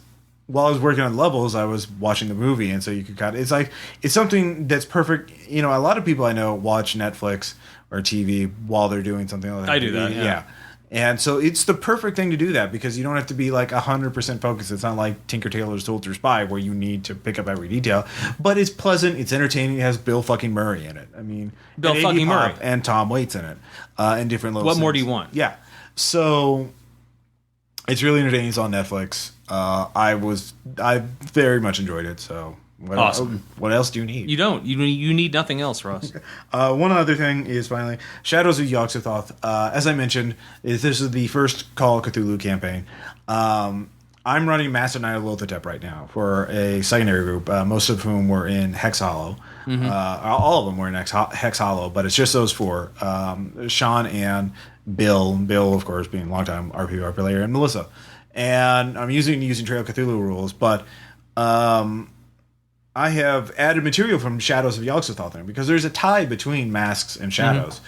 while I was working on levels, I was watching the movie, and so you could it's something that's perfect. A lot of people I know watch Netflix or TV while they're doing something like that. I do that, yeah. And so it's the perfect thing to do that, because you don't have to be like 100% focused. It's not like Tinker Tailor Soldier Spy where you need to pick up every detail. But it's pleasant, it's entertaining, it has Bill fucking Murray in it. I mean, Bill fucking Murray. And Tom Waits in it. In different little What scenes. more do you want? Yeah. So it's really entertaining. It's on Netflix. I very much enjoyed it, so... Awesome. What else do you need? You don't. You need nothing else, Ross. One other thing is finally Shadows of Yog-Sothoth. As I mentioned, this is the first Call of Cthulhu campaign. I'm running Master Knight of Lothotep right now for a secondary group, most of whom were in Hex Hollow. All of them were in Hex Hollow, but it's just those four. Sean and Bill. Bill, of course, being a longtime RPPR player, and Melissa. And I'm using Trail of Cthulhu rules, but... I have added material from Shadows of Yog-Sothoth in, because there's a tie between masks and shadows.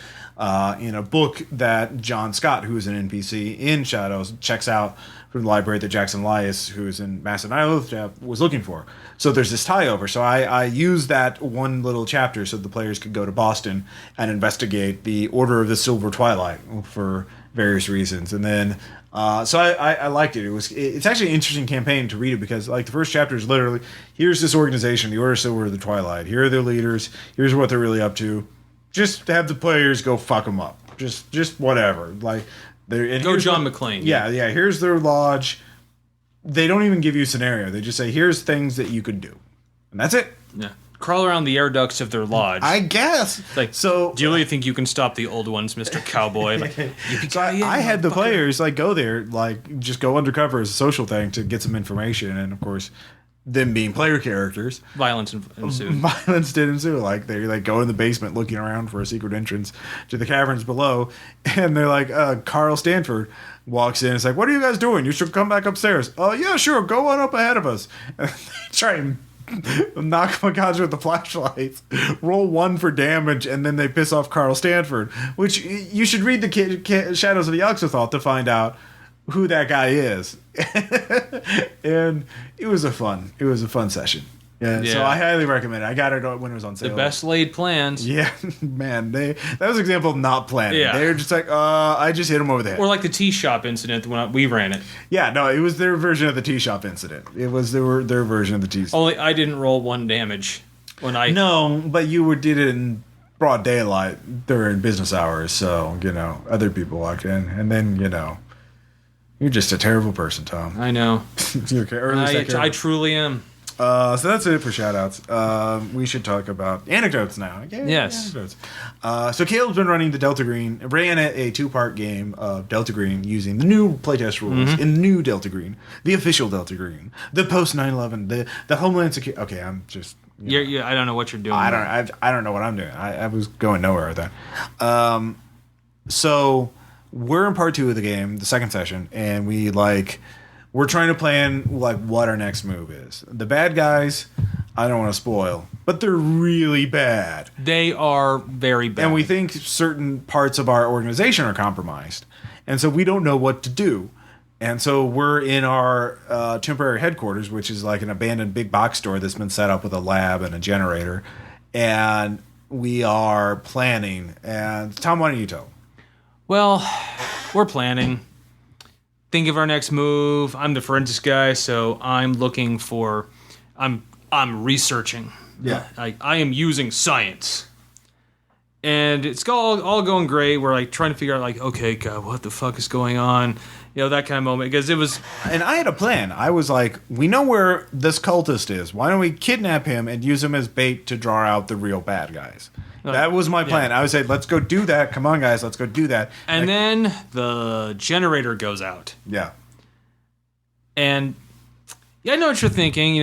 In a book that John Scott, who is an NPC in Shadows, checks out from the library that Jackson Elias, who's in Master Knight of Lothotep, was looking for. So there's this tie over. So I used that one little chapter so the players could go to Boston and investigate the Order of the Silver Twilight for various reasons. And then... so I liked it. It's actually an interesting campaign to read it, because like the first chapter is literally, here's this organization, the Order of Silver of the Twilight. Here are their leaders. Here's what they're really up to. Just have the players go fuck them up. Just whatever. Like go John McClane. Yeah. Here's their lodge. They don't even give you a scenario. They just say, here's things that you could do, and that's it. Yeah. Crawl around the air ducts of their lodge. I guess. Like, so, do you really think you can stop the old ones, Mr. Cowboy? Like, so I had the players like go there, like just go undercover as a social thing to get some information, and of course, them being player characters, violence ensued. Violence did ensue. Like they like go in the basement looking around for a secret entrance to the caverns below, and they're like, Carl Stanford walks in. It's like, what are you guys doing? You should come back upstairs. Oh yeah, sure. Go on up ahead of us. And they try and knock Makadra with the flashlights, roll 1 for damage, and then they piss off Carl Stanford, which you should read the Shadows of the Yog-Sothoth to find out who that guy is. And it was a fun session. Yeah, so I highly recommend it. I got it when it was on sale. The best laid plans. Yeah, man, that was an example of not planning. Yeah. They were just like, I just hit them over the head. Or like the tea shop incident when we ran it. Yeah, no, it was their version of the tea shop incident. It was their version of the tea shop. Only I didn't roll 1 damage when I... No, but you did it in broad daylight during business hours, so, other people walked in, and then, you're just a terrible person, Tom. I know. You're okay. I truly am. So that's it for shout-outs. We should talk about anecdotes now. Yeah, yes. Anecdotes. So Caleb's been running the Delta Green, ran a 2-part game of Delta Green using the new playtest rules in the new Delta Green, the official Delta Green, the post 9/11, the Homeland Security. Okay, I'm just. I don't know what you're doing. I don't know what I'm doing. I was going nowhere with that. So we're in part 2 of the game, the second session, and we're trying to plan what our next move is. The bad guys, I don't want to spoil, but they're really bad. They are very bad. And we think certain parts of our organization are compromised. And so we don't know what to do. And so we're in our temporary headquarters, which is like an abandoned big box store that's been set up with a lab and a generator. And we are planning. And Tom, why don't you tell? Well, we're planning. Think of our next move. I'm the forensics guy, so I'm looking for... I'm researching. Yeah. I am using science. And it's all going great. We're trying to figure out okay, God, what the fuck is going on? That kind of moment. Because it was... And I had a plan. I was like, we know where this cultist is. Why don't we kidnap him and use him as bait to draw out the real bad guys? That was my plan. I would say, let's go do that. Come on, guys, let's go do that. And then the generator goes out. Yeah. And I know what you're thinking,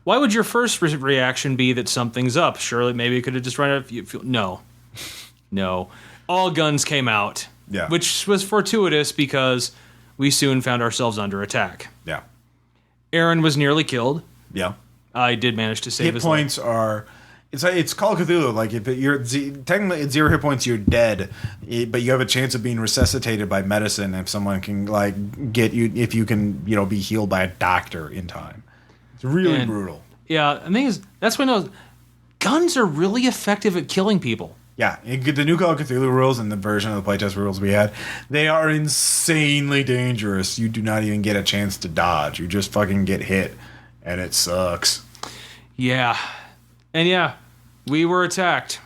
why would your first reaction be that something's up? Surely maybe it could have just run out of fuel. No. All guns came out. Yeah. Which was fortuitous because we soon found ourselves under attack. Yeah. Aaron was nearly killed. Yeah. I did manage to save his life. Hit points are... It's Call of Cthulhu. If you're technically at 0 hit points, you're dead, but you have a chance of being resuscitated by medicine if someone can get you. If you can, be healed by a doctor in time. It's really brutal. Yeah, the thing is, that's when I know guns are really effective at killing people. Yeah, the new Call of Cthulhu rules and the version of the playtest rules we had, they are insanely dangerous. You do not even get a chance to dodge. You just fucking get hit, and it sucks. Yeah, and we were attacked,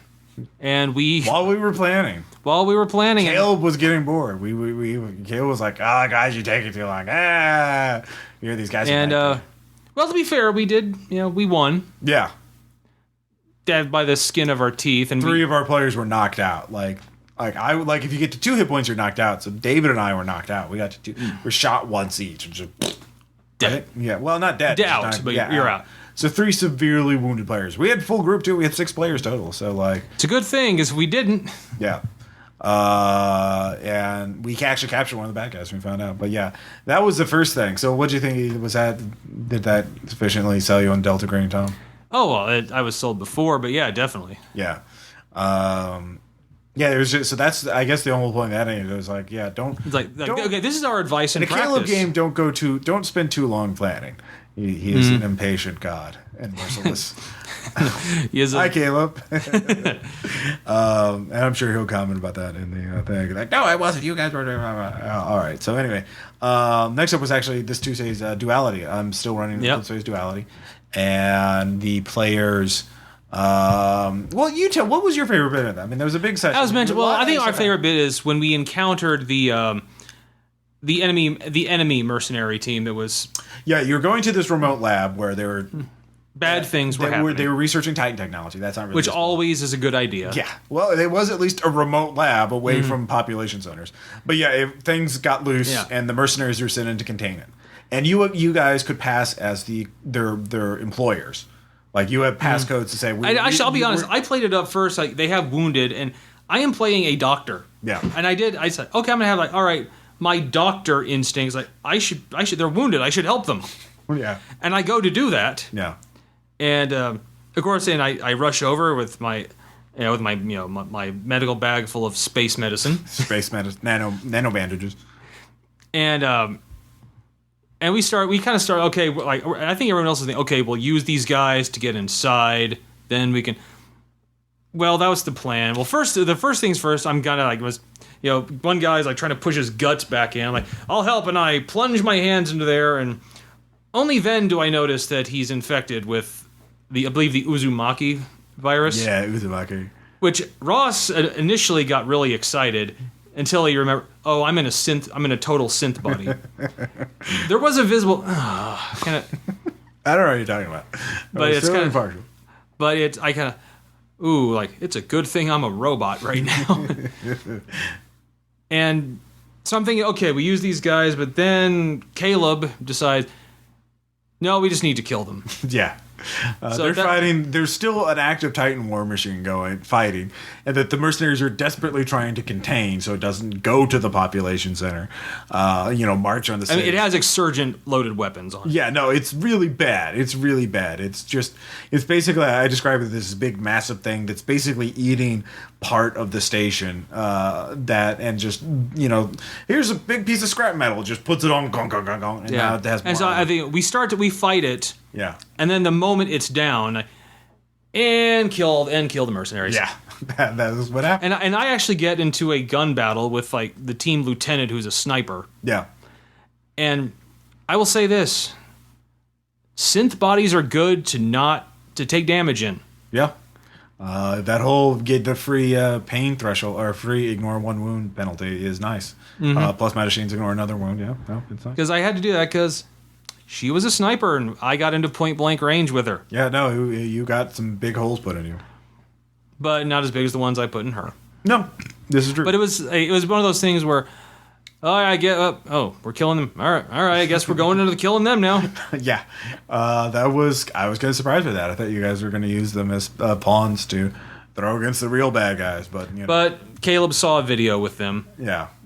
and while we were planning. Caleb was getting bored. Caleb was like, "Ah, guys, you take it too long. You hear these guys." And well, to be fair, we did. We won. Yeah. Dead by the skin of our teeth, and 3 of our players were knocked out. If you get to 2 hit points, you're knocked out. So David and I were knocked out. We got to 2. We're shot once each. And just, dead. Yeah. Well, not dead. Out, but you're out. So 3 severely wounded players. We had full group too. We had 6 players total. So it's a good thing because we didn't. Yeah. And we actually captured one of the bad guys when we found out. But yeah, that was the first thing. So what do you think? Did that sufficiently sell you on Delta Green, Tom? Oh well, I was sold before, but yeah, definitely. Yeah. Yeah, it was just, so that's, I guess, the whole point of that. It was don't. It's okay, this is our advice in practice. In a Caleb game, don't spend too long planning. He is an impatient god and merciless. Hi, Caleb. And I'm sure he'll comment about that in the thing. No, I wasn't. You guys were. All right. So anyway, next up was actually this Tuesday's Duality. I'm still running Tuesday's Duality, and the players. Well, you tell. What was your favorite bit of that? I mean, there was a big session. I was mentioned. Well, I think our favorite bit is when we encountered the enemy mercenary team that was. Yeah, you're going to this remote lab where there were bad things were happening. They were researching Titan technology. That's not really which always is a good idea. Yeah, well, it was at least a remote lab away from population centers. But yeah, things got loose, and the mercenaries were sent in to contain it. And you guys could pass as their employers. You have passcodes to say. I'll be honest. I played it up first. They have wounded, and I am playing a doctor. Yeah. And I said, okay, I'm gonna have all right. My doctor instincts, I should. They're wounded. I should help them. Yeah. And I go to do that. Yeah. And of course, then I rush over with my my medical bag full of space medicine. Space medicine, nano bandages. And And we kind of start, okay, like, I think everyone else is thinking, okay, we'll use these guys to get inside, then we can... Well, that was the plan. Well, the first things first, I'm kind of like, one guy's like trying to push his guts back in. I'm like, I'll help, and I plunge my hands into there, and only then do I notice that he's infected with I believe the Uzumaki virus. Yeah, Uzumaki. Which Ross initially got really excited until he remembered, oh, I'm in a total synth body. There was a visible... I don't know what you're talking about. But it's kind of... partial. But I kind of... Ooh, like, it's a good thing I'm a robot right now. And so I'm thinking, okay, we use these guys, but then Caleb decides, no, we just need to kill them. Yeah. They're fighting. There's still an active Titan war machine fighting, and that the mercenaries are desperately trying to contain so it doesn't go to the population center. March on the city. I mean, it has exsurgent loaded weapons on it. Yeah, no, it's really bad. It's really bad. It's basically, I describe it as this big, massive thing that's basically eating part of the station. Here's a big piece of scrap metal, just puts it on, gong, gong, gong, gong, and now it has more. And so I think we fight it. Yeah. And then the moment it's down, and kill the mercenaries. Yeah, that is what happened. And I actually get into a gun battle with like the team lieutenant who's a sniper. Yeah. And I will say this: synth bodies are good to take damage in. Yeah. That whole get the free pain threshold or free ignore one wound penalty is nice. Mm-hmm. Plus machines ignore another wound. Yeah, no, it's nice. Because I had to do that because she was a sniper, and I got into point-blank range with her. Yeah, no, you got some big holes put in you. But not as big as the ones I put in her. No, this is true. But it was one of those things where, we're killing them. All right, I guess we're going into killing them now. Yeah, I was kind of surprised by that. I thought you guys were going to use them as pawns to throw against the real bad guys, but But Caleb saw a video with them.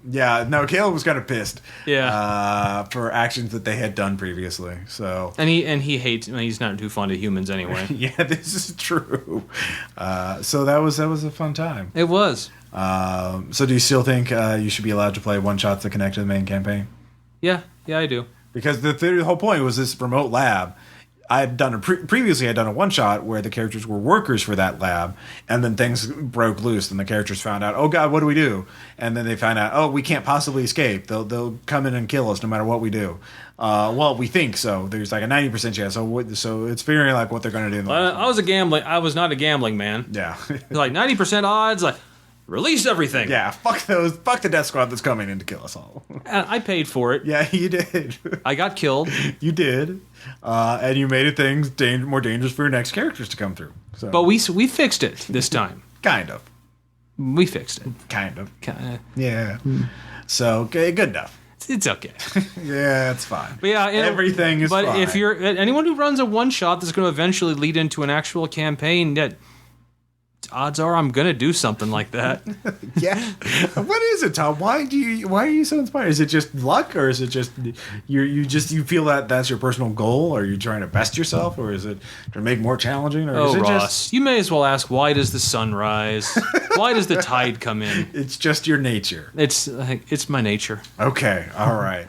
Yeah, no, Caleb was kind of pissed. Yeah. For actions that they had done previously. So. And he hates. He's not too fond of humans anyway. Yeah, this is true. So that was a fun time. It was. So do you still think you should be allowed to play one shots that connect to the main campaign? Yeah, I do. Because the whole point was this remote lab. I had done previously. I'd done a one shot where the characters were workers for that lab, and then things broke loose, and the characters found out, oh God, what do we do? And then they find out, oh, we can't possibly escape. They'll come in and kill us no matter what we do. Well, we think so. There's like a 90% chance. So it's figuring like what they're going to do. I was not a gambling man. Yeah, like 90% odds. Like, release everything. Yeah, fuck those. Fuck the death squad that's coming in to kill us all. And I paid for it. Yeah, you did. I got killed. You did. And you made things more dangerous for your next characters to come through. So. But we fixed it this time. Kind of. We fixed it. Kind of. Yeah. So, okay, good enough. It's okay. Yeah, it's fine. But yeah, everything is fine. But if you're anyone who runs a one shot that's going to eventually lead into an actual campaign, that odds are I'm going to do something like that. Yeah. What is it, Tom? Why are you so inspired? Is it just luck, or is it just you feel that that's your personal goal? Are you trying to best yourself, or is it to make more challenging? Or is it Ross, you may as well ask, why does the sun rise? Why does the tide come in? It's just your nature. It's my nature. Okay. All right.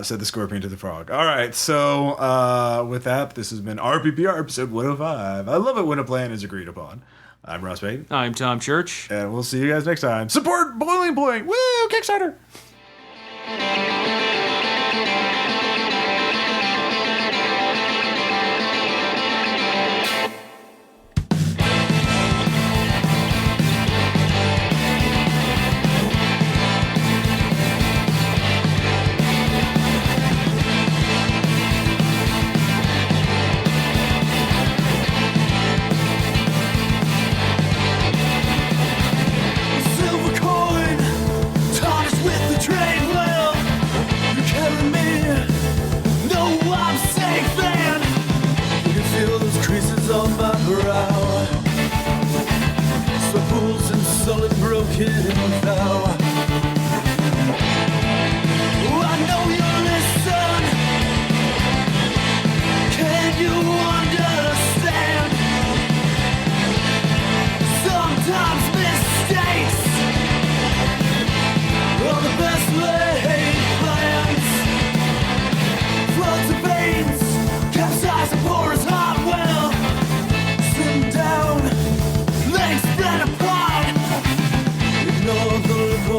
Said the scorpion to the frog. All right, so with that, this has been RPPR episode 105. I love it when a plan is agreed upon. I'm Ross Payton. I'm Tom Church. And we'll see you guys next time. Support Boiling Point! Woo! Kickstarter!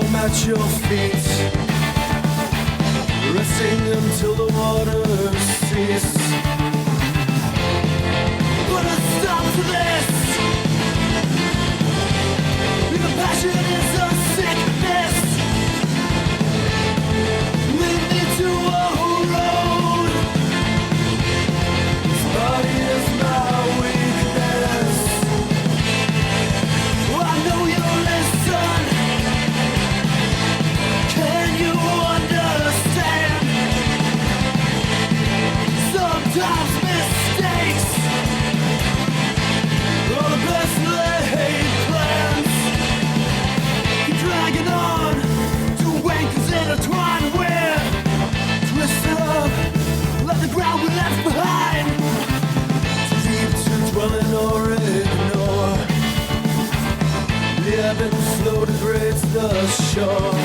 warm at your feet, resting until the waters cease. Put a stop to this. The passion is a sickness. Lead me to a road. This body is my weakness. I know you'll listen. Can you understand? Sometimes mistakes are the best laid plans. Keep dragging on to anchors intertwined with twisted up like the ground we left behind. Too deep to dwell in or ignore. The ebb and flow degrades the shore.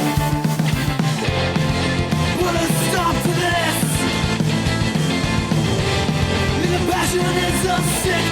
Put a stop to this. The passion is a sick